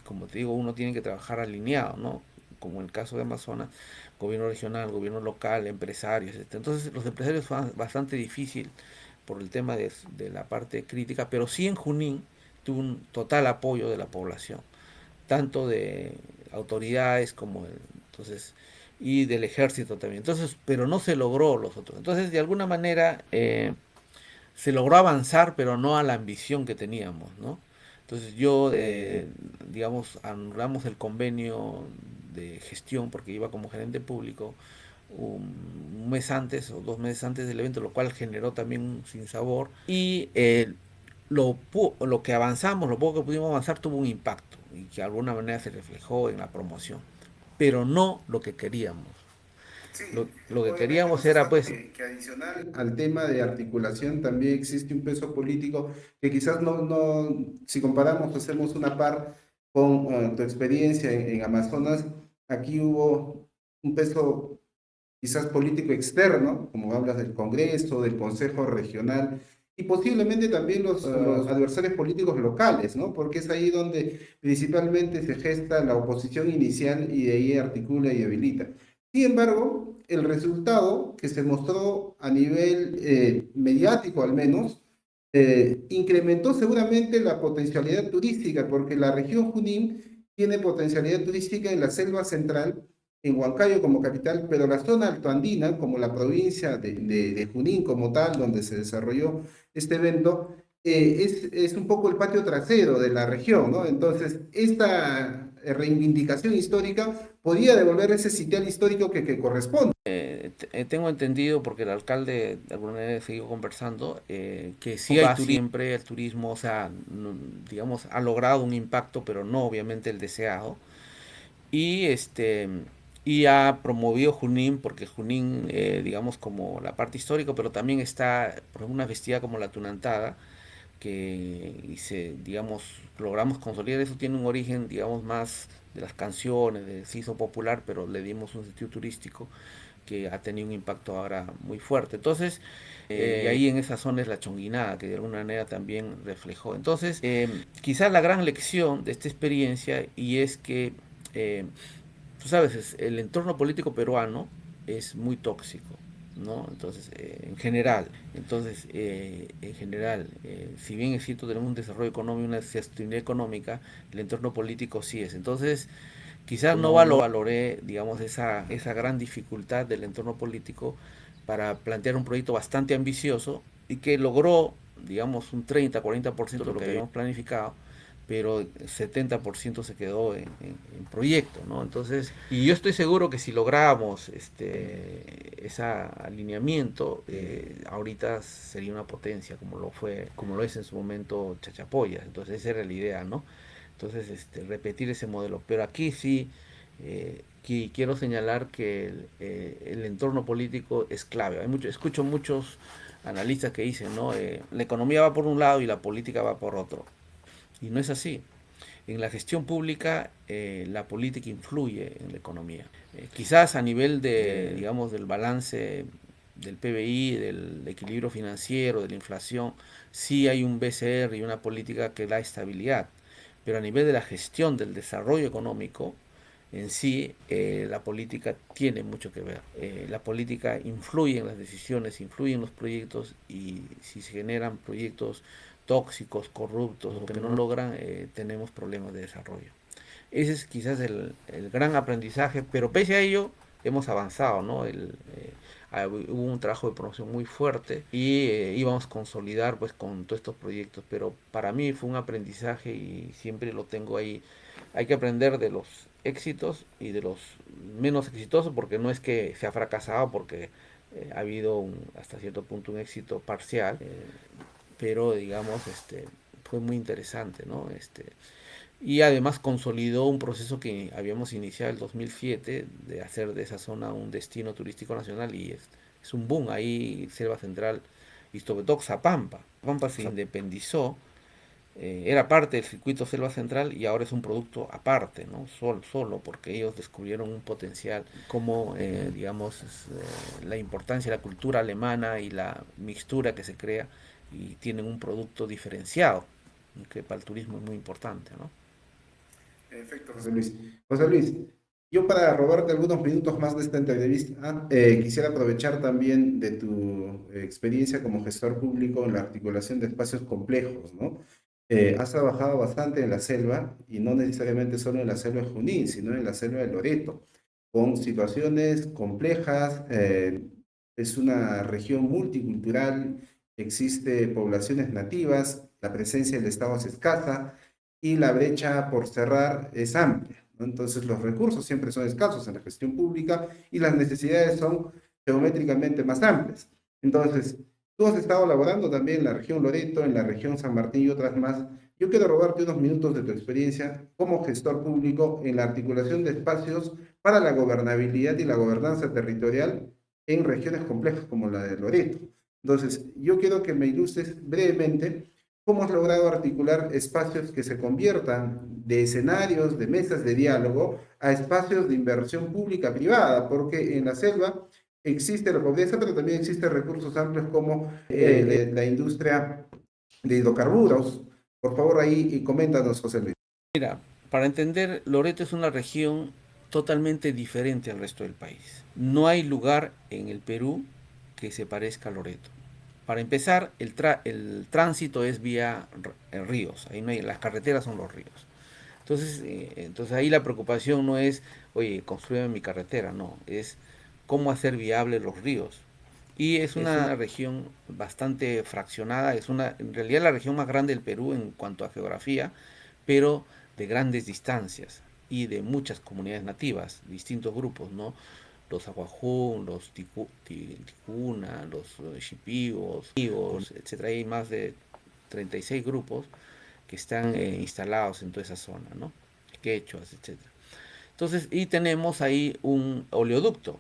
[SPEAKER 2] como te digo, uno tiene que trabajar alineado, ¿no? Como en el caso de Amazonas, gobierno regional, gobierno local, empresarios, etc. Entonces los empresarios fue bastante difícil por el tema de la parte crítica, pero sí en Junín tuvo un total apoyo de la población, tanto de autoridades como entonces y del ejército también. Entonces, pero no se logró los otros. Entonces, de alguna manera se logró avanzar, pero no a la ambición que teníamos, ¿no? Entonces yo, digamos, anulamos el convenio de gestión porque iba como gerente público un mes antes o 2 meses antes del evento, lo cual generó también un sinsabor y lo que avanzamos, lo poco que pudimos avanzar tuvo un impacto y que de alguna manera se reflejó en la promoción, pero no lo que queríamos.
[SPEAKER 1] Sí,
[SPEAKER 2] Lo que
[SPEAKER 1] obviamente
[SPEAKER 2] queríamos
[SPEAKER 1] nos
[SPEAKER 2] era
[SPEAKER 1] estamos
[SPEAKER 2] pues
[SPEAKER 1] que adicional al tema de articulación también existe un peso político que quizás si comparamos, hacemos una par con tu experiencia en Amazonas, aquí hubo un peso quizás político externo, como hablas del Congreso, del Consejo Regional, y posiblemente también los adversarios políticos locales, ¿no? Porque es ahí donde principalmente se gesta la oposición inicial y de ahí articula y habilita. Sin embargo, el resultado que se mostró a nivel mediático al menos, incrementó seguramente la potencialidad turística, porque la región Junín tiene potencialidad turística en la selva central, en Huancayo como capital, pero la zona altoandina, como la provincia de Junín como tal, donde se desarrolló este evento, es un poco el patio trasero de la región, ¿no? Entonces, esta reivindicación histórica podría devolver ese sitial histórico que corresponde.
[SPEAKER 2] Tengo entendido, porque el alcalde de alguna manera seguido conversando, que sí hay siempre el turismo, o sea, digamos, ha logrado un impacto, pero no obviamente el deseado. Y y ha promovido Junín, porque Junín, digamos, como la parte histórica, pero también está, por ejemplo, una festividad como la Tunantada, que digamos, logramos consolidar eso, tiene un origen, digamos, más de las canciones, se hizo popular, pero le dimos un sentido turístico que ha tenido un impacto ahora muy fuerte. Entonces, y ahí en esa zona es la Chonguinada, que de alguna manera también reflejó. Entonces, quizás la gran lección de esta experiencia, y es que, eh, tú sabes, el entorno político peruano es muy tóxico, ¿no? Entonces, si bien es cierto tenemos un desarrollo económico, una sostenibilidad económica, el entorno político sí es. Entonces, quizás no valoré, digamos, esa gran dificultad del entorno político para plantear un proyecto bastante ambicioso y que logró, digamos, un 30-40% de lo que habíamos planificado, pero el 70% se quedó en proyecto, ¿no? Entonces, y yo estoy seguro que si logramos ese alineamiento, ahorita sería una potencia, como lo es en su momento Chachapoyas. Entonces, esa era la idea, ¿no? Entonces, repetir ese modelo. Pero aquí sí, quiero señalar que el entorno político es clave. Escucho muchos analistas que dicen, ¿no? La economía va por un lado y la política va por otro. Y no es así. En la gestión pública, la política influye en la economía. Quizás a nivel digamos, del balance del PBI, del equilibrio financiero, de la inflación, sí hay un BCR y una política que da estabilidad. Pero a nivel de la gestión del desarrollo económico, en sí, la política tiene mucho que ver. La política influye en las decisiones, influye en los proyectos, y si se generan proyectos tóxicos, corruptos o que no logran, tenemos problemas de desarrollo. Ese es quizás el gran aprendizaje, pero pese a ello hemos avanzado, ¿no? Hubo un trabajo de promoción muy fuerte y íbamos a consolidar pues con todos estos proyectos, pero para mí fue un aprendizaje y siempre lo tengo ahí. Hay que aprender de los éxitos y de los menos exitosos, porque no es que se ha fracasado, porque ha habido hasta cierto punto un éxito parcial, pero digamos, fue muy interesante, ¿no? Y además consolidó un proceso que habíamos iniciado en el 2007 de hacer de esa zona un destino turístico nacional, y es un boom. Ahí Selva Central y sobre todo Xapampa. Xapampa se independizó, era parte del circuito Selva Central y ahora es un producto aparte, ¿no? Solo porque ellos descubrieron un potencial como, digamos, la importancia de la cultura alemana y la mixtura que se crea, y tienen un producto diferenciado que para el turismo es muy importante, ¿no?
[SPEAKER 1] Perfecto, José Luis. José Luis, yo para robarte algunos minutos más de esta entrevista, quisiera aprovechar también de tu experiencia como gestor público en la articulación de espacios complejos, ¿no? Has trabajado bastante en la selva, y no necesariamente solo en la selva de Junín, sino en la selva de Loreto, con situaciones complejas. Es una región multicultural, existe poblaciones nativas, la presencia del Estado es escasa y la brecha por cerrar es amplia, ¿no? Entonces los recursos siempre son escasos en la gestión pública y las necesidades son geométricamente más amplias. Entonces, tú has estado laborando también en la región Loreto, en la región San Martín y otras más. Yo quiero robarte unos minutos de tu experiencia como gestor público en la articulación de espacios para la gobernabilidad y la gobernanza territorial en regiones complejas como la de Loreto. Entonces, yo quiero que me ilustres brevemente cómo has logrado articular espacios que se conviertan de escenarios, de mesas de diálogo, a espacios de inversión pública privada, porque en la selva existe la pobreza, pero también existen recursos amplios como la industria de hidrocarburos. Por favor, ahí y coméntanos, José Luis.
[SPEAKER 2] Mira, para entender, Loreto es una región totalmente diferente al resto del país. No hay lugar en el Perú que se parezca a Loreto. Para empezar, el tránsito es vía ríos. Ahí no hay, las carreteras son los ríos. Entonces ahí la preocupación no es, oye, construye mi carretera, no, es cómo hacer viable los ríos. Y es
[SPEAKER 1] Es una
[SPEAKER 2] una región bastante fraccionada, es en realidad la región más grande del Perú en cuanto a geografía, pero de grandes distancias y de muchas comunidades nativas, distintos grupos, ¿no? Los Aguajún, los Ticuna, los Shipios, etcétera. Hay más de 36 grupos que están instalados en toda esa zona, ¿no? Quechuas, etcétera. Entonces, y tenemos ahí un oleoducto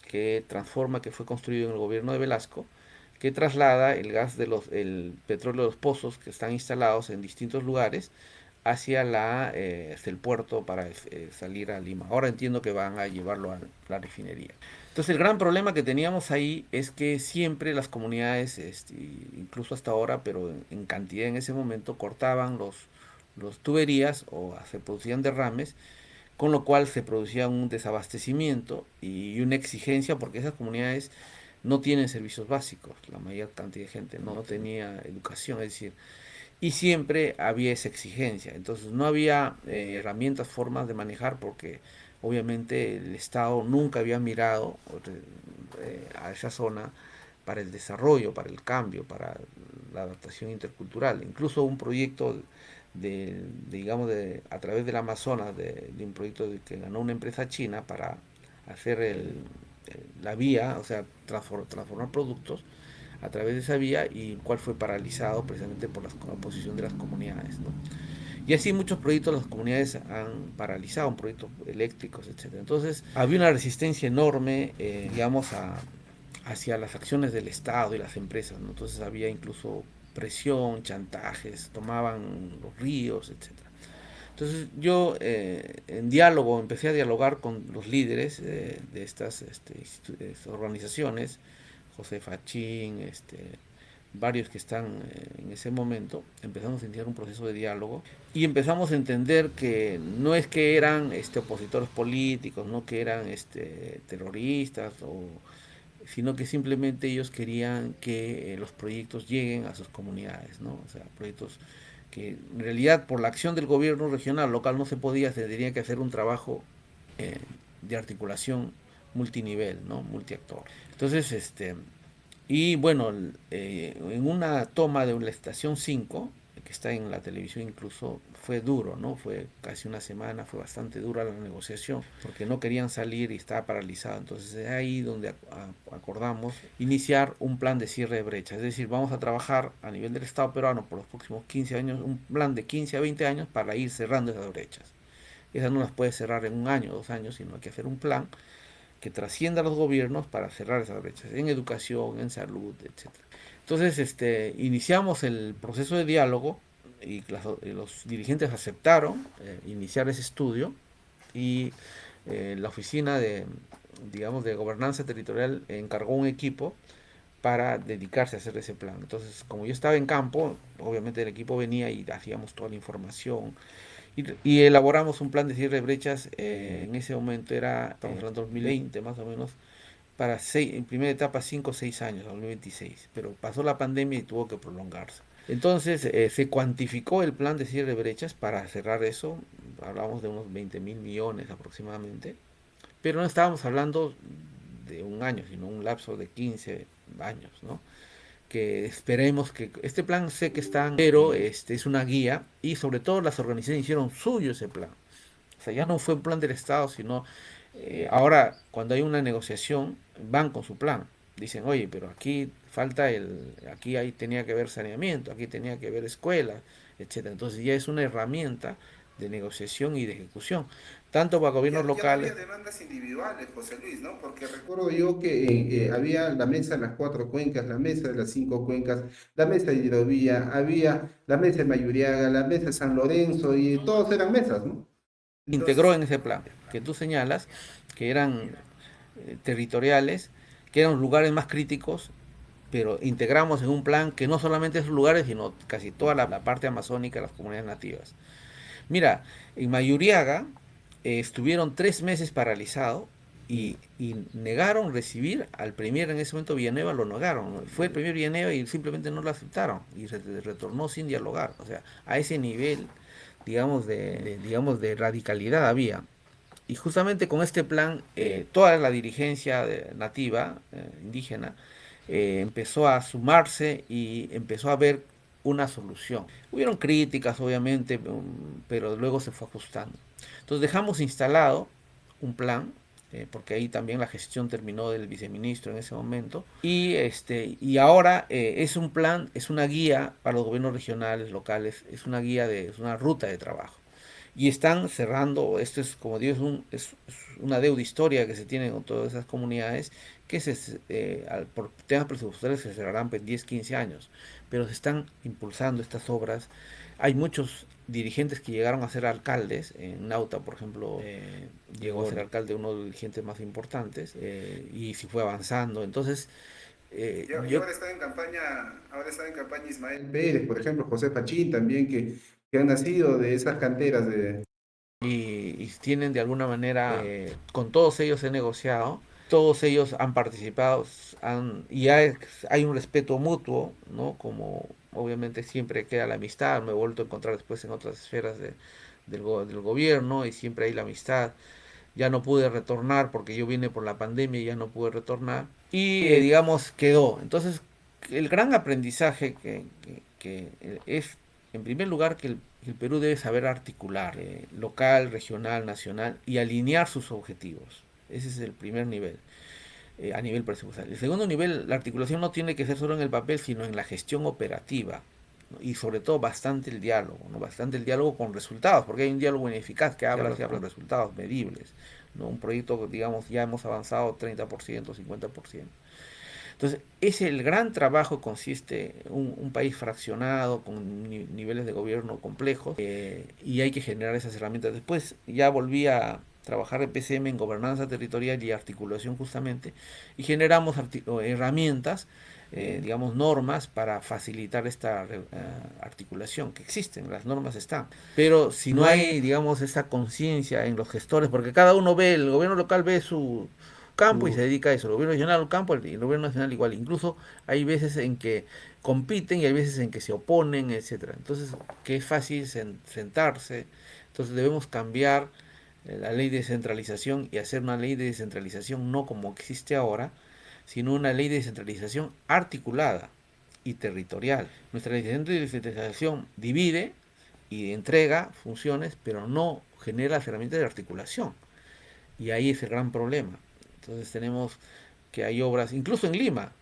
[SPEAKER 2] que transforma, que fue construido en el gobierno de Velasco, que traslada el gas el petróleo de los pozos que están instalados en distintos lugares hacia el puerto para salir a Lima. Ahora entiendo que van a llevarlo a la refinería. Entonces el gran problema que teníamos ahí es que siempre las comunidades, incluso hasta ahora, pero en cantidad en ese momento, cortaban los tuberías o se producían derrames, con lo cual se producía un desabastecimiento y una exigencia porque esas comunidades no tienen servicios básicos, la mayor cantidad de gente no tenía educación, es decir, y siempre había esa exigencia. Entonces no había herramientas, formas de manejar porque obviamente el Estado nunca había mirado a esa zona para el desarrollo, para el cambio, para la adaptación intercultural. Incluso un proyecto digamos, a través del Amazonas, de un proyecto que ganó una empresa china para hacer la vía, o sea, transformar productos a través de esa vía y el cual fue paralizado precisamente por la oposición de las comunidades, ¿no? Y así muchos proyectos las comunidades han paralizado, proyectos eléctricos, etcétera. Entonces había una resistencia enorme, digamos, hacia las acciones del Estado y las empresas, ¿no? Entonces había incluso presión, chantajes, tomaban los ríos, etcétera. Entonces yo en diálogo empecé a dialogar con los líderes de estas organizaciones, José Fachín, varios que están en ese momento, empezamos a iniciar un proceso de diálogo y empezamos a entender que no es que eran opositores políticos, no que eran terroristas, sino que simplemente ellos querían que los proyectos lleguen a sus comunidades, ¿no? O sea, proyectos que en realidad por la acción del gobierno regional, local no se podía, se tenía que hacer un trabajo eh, de articulación multinivel, ¿no? Multiactor. Entonces, y bueno, en una toma de la estación 5 que está en la televisión incluso, fue duro, ¿no? Fue casi una semana, fue bastante dura la negociación, porque no querían salir y estaba paralizado. Entonces es ahí donde acordamos iniciar un plan de cierre de brechas. Es decir, vamos a trabajar a nivel del Estado peruano por los próximos 15 años, un plan de 15 a 20 años para ir cerrando esas brechas. Esas no las puede cerrar en un año, 2 años, sino hay que hacer un plan que trascienda a los gobiernos para cerrar esas brechas, en educación, en salud, etcétera. Entonces, iniciamos el proceso de diálogo y los dirigentes aceptaron iniciar ese estudio y la oficina digamos, de gobernanza territorial encargó un equipo para dedicarse a hacer ese plan. Entonces, como yo estaba en campo, obviamente el equipo venía y hacíamos toda la información, y elaboramos un plan de cierre de brechas. En ese momento estamos hablando de 2020 más o menos, para en primera etapa 5 o 6 años, 2026. Pero pasó la pandemia y tuvo que prolongarse. Entonces se cuantificó el plan de cierre de brechas para cerrar eso. Hablamos de unos 20.000 millones aproximadamente. Pero no estábamos hablando de un año, sino un lapso de 15 años, ¿no? Que esperemos que este plan sé que están, pero es una guía y sobre todo las organizaciones hicieron suyo ese plan. O sea, ya no fue un plan del Estado, sino ahora cuando hay una negociación van con su plan. Dicen, oye, pero aquí aquí ahí tenía que haber saneamiento, aquí tenía que haber escuelas, etcétera. Entonces ya es una herramienta de negociación y de ejecución, tanto para gobiernos
[SPEAKER 1] ya no había
[SPEAKER 2] locales.
[SPEAKER 1] demandas individuales, José Luis, ¿no? Porque recuerdo yo que había la mesa de las cuatro cuencas, la mesa de las cinco cuencas, la mesa de Hidrovía, había la mesa de Mayuriaga, la mesa de San Lorenzo, y todos eran mesas, ¿no?
[SPEAKER 2] Integró
[SPEAKER 1] Entonces,
[SPEAKER 2] en ese plan que tú señalas, que eran territoriales, que eran los lugares más críticos, pero integramos en un plan que no solamente esos lugares, sino casi toda la parte amazónica de las comunidades nativas. Mira, en Mayuriaga estuvieron 3 meses paralizados y negaron recibir al premier en ese momento. Villanueva lo negaron, ¿no? Fue el primer Villanueva y simplemente no lo aceptaron y retornó sin dialogar. O sea, a ese nivel, digamos, de radicalidad había. Y justamente con este plan, toda la dirigencia nativa, indígena, empezó a sumarse y empezó a ver una solución. Hubieron críticas, obviamente, pero luego se fue ajustando. Entonces dejamos instalado un plan, porque ahí también la gestión terminó del viceministro en ese momento, y ahora es un plan, es una guía para los gobiernos regionales, locales, es una ruta de trabajo. Y están cerrando, esto es como digo, es una deuda histórica que se tiene con todas esas comunidades, por temas presupuestarios se cerrarán en 10, 15 años, pero se están impulsando estas obras. Hay muchos dirigentes que llegaron a ser alcaldes, en Nauta, por ejemplo, llegó a ser alcalde uno de los dirigentes más importantes, y se fue avanzando. Entonces,
[SPEAKER 1] Y ahora está en campaña, Ismael Pérez, por ejemplo, José Pachín también, que han nacido de esas canteras de...
[SPEAKER 2] y tienen de alguna manera, con todos ellos he negociado, todos ellos han participado, hay un respeto mutuo, ¿no? Como obviamente siempre queda la amistad, me he vuelto a encontrar después en otras esferas del gobierno y siempre hay la amistad. Ya no pude retornar porque yo vine por la pandemia y ya no pude retornar. Y digamos, quedó. Entonces, el gran aprendizaje que es, en primer lugar, que el Perú debe saber articular local, regional, nacional y alinear sus objetivos. Ese es el primer nivel, a nivel presupuestario. El segundo nivel, la articulación no tiene que ser solo en el papel, sino en la gestión operativa, ¿no? Y sobre todo bastante el diálogo, ¿no? Bastante el diálogo con resultados, porque hay un diálogo ineficaz que habla con resultados medibles, ¿no? Un proyecto, digamos, ya hemos avanzado 30%, 50%. Entonces, es el gran trabajo, consiste en un país fraccionado, con niveles de gobierno complejos, y hay que generar esas herramientas. Después ya volví a trabajar en PCM en gobernanza territorial y articulación justamente, y generamos herramientas, digamos, normas para facilitar esta articulación, que existen, las normas están. Pero si no hay, digamos, esa conciencia en los gestores, porque cada uno ve, el gobierno local ve su campo y se dedica a eso, el gobierno regional al campo y el gobierno nacional igual. Incluso hay veces en que compiten y hay veces en que se oponen, etcétera. Entonces, que es fácil sentarse. Entonces debemos cambiar la ley de descentralización y hacer una ley de descentralización no como existe ahora, sino una ley de descentralización articulada y territorial. Nuestra ley de descentralización divide y entrega funciones, pero no genera las herramientas de articulación. Y ahí es el gran problema. Entonces tenemos que hay obras, incluso en Lima,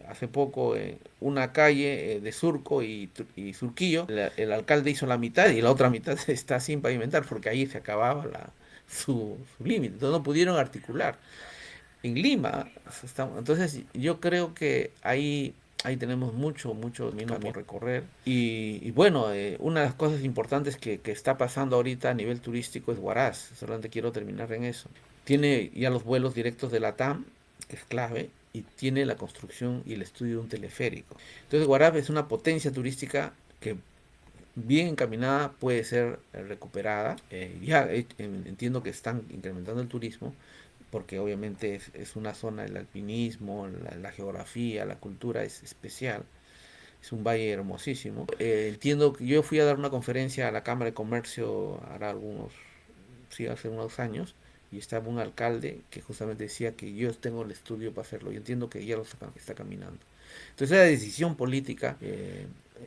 [SPEAKER 2] hace poco una calle de Surco y Surquillo, el alcalde hizo la mitad y la otra mitad está sin pavimentar porque ahí se acababa su límite, entonces no pudieron articular. En Lima, entonces yo creo que ahí tenemos mucho camino por recorrer. Y bueno, una de las cosas importantes que está pasando ahorita a nivel turístico es Huaraz. Solamente quiero terminar en eso. Tiene ya los vuelos directos de la TAM, que es clave, y tiene la construcción y el estudio de un teleférico. Entonces Huaraz es una potencia turística que bien encaminada puede ser recuperada. Entiendo que están incrementando el turismo, porque obviamente es una zona del alpinismo, la geografía, la cultura es especial, es un valle hermosísimo. Entiendo que yo fui a dar una conferencia a la Cámara de Comercio sí, hace unos años, y estaba un alcalde que justamente decía que yo tengo el estudio para hacerlo, y entiendo que ya está caminando. Entonces la decisión política,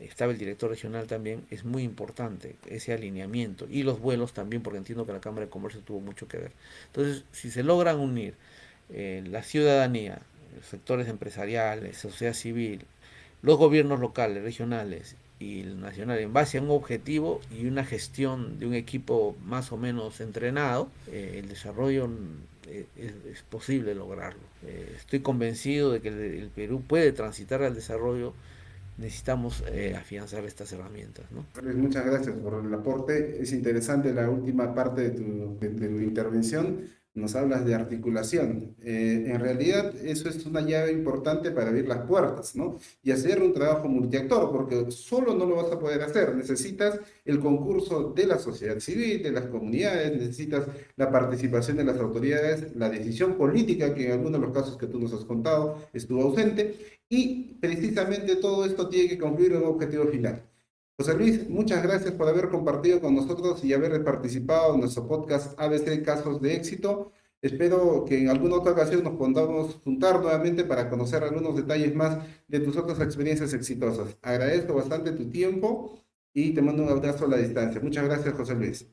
[SPEAKER 2] estaba el director regional también, es muy importante, ese alineamiento, y los vuelos también, porque entiendo que la Cámara de Comercio tuvo mucho que ver. Entonces, si se logran unir la ciudadanía, los sectores empresariales, sociedad civil, los gobiernos locales, regionales y el nacional en base a un objetivo y una gestión de un equipo más o menos entrenado, el desarrollo es posible lograrlo. Estoy convencido de que el Perú puede transitar al desarrollo. Necesitamos afianzar estas herramientas, ¿no?
[SPEAKER 1] Muchas gracias por el aporte. Es interesante la última parte de tu intervención. Nos hablas de articulación. En realidad, eso es una llave importante para abrir las puertas, ¿no? Y hacer un trabajo multiactor, porque solo no lo vas a poder hacer. Necesitas el concurso de la sociedad civil, de las comunidades, necesitas la participación de las autoridades, la decisión política, que en algunos de los casos que tú nos has contado estuvo ausente, y precisamente todo esto tiene que concluir en un objetivo final. José Luis, muchas gracias por haber compartido con nosotros y haber participado en nuestro podcast ABC Casos de Éxito. Espero que en alguna otra ocasión nos podamos juntar nuevamente para conocer algunos detalles más de tus otras experiencias exitosas. Agradezco bastante tu tiempo y te mando un abrazo a la distancia. Muchas gracias, José Luis.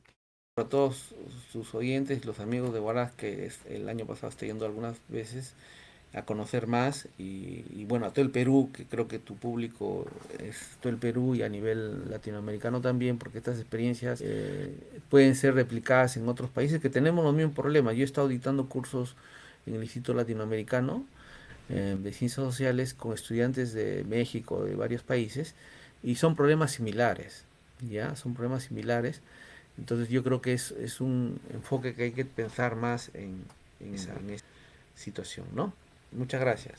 [SPEAKER 2] Para todos sus oyentes, los amigos de Waraz, que el año pasado estoy yendo algunas veces a conocer más y bueno, a todo el Perú, que creo que tu público es todo el Perú y a nivel latinoamericano también, porque estas experiencias pueden ser replicadas en otros países que tenemos los mismos problemas. Yo he estado dictando cursos en el Instituto Latinoamericano de Ciencias Sociales con estudiantes de México, de varios países, y son problemas similares, ¿ya? Son problemas similares. Entonces yo creo que es un enfoque que hay que pensar más en esa situación, ¿no? Muchas gracias.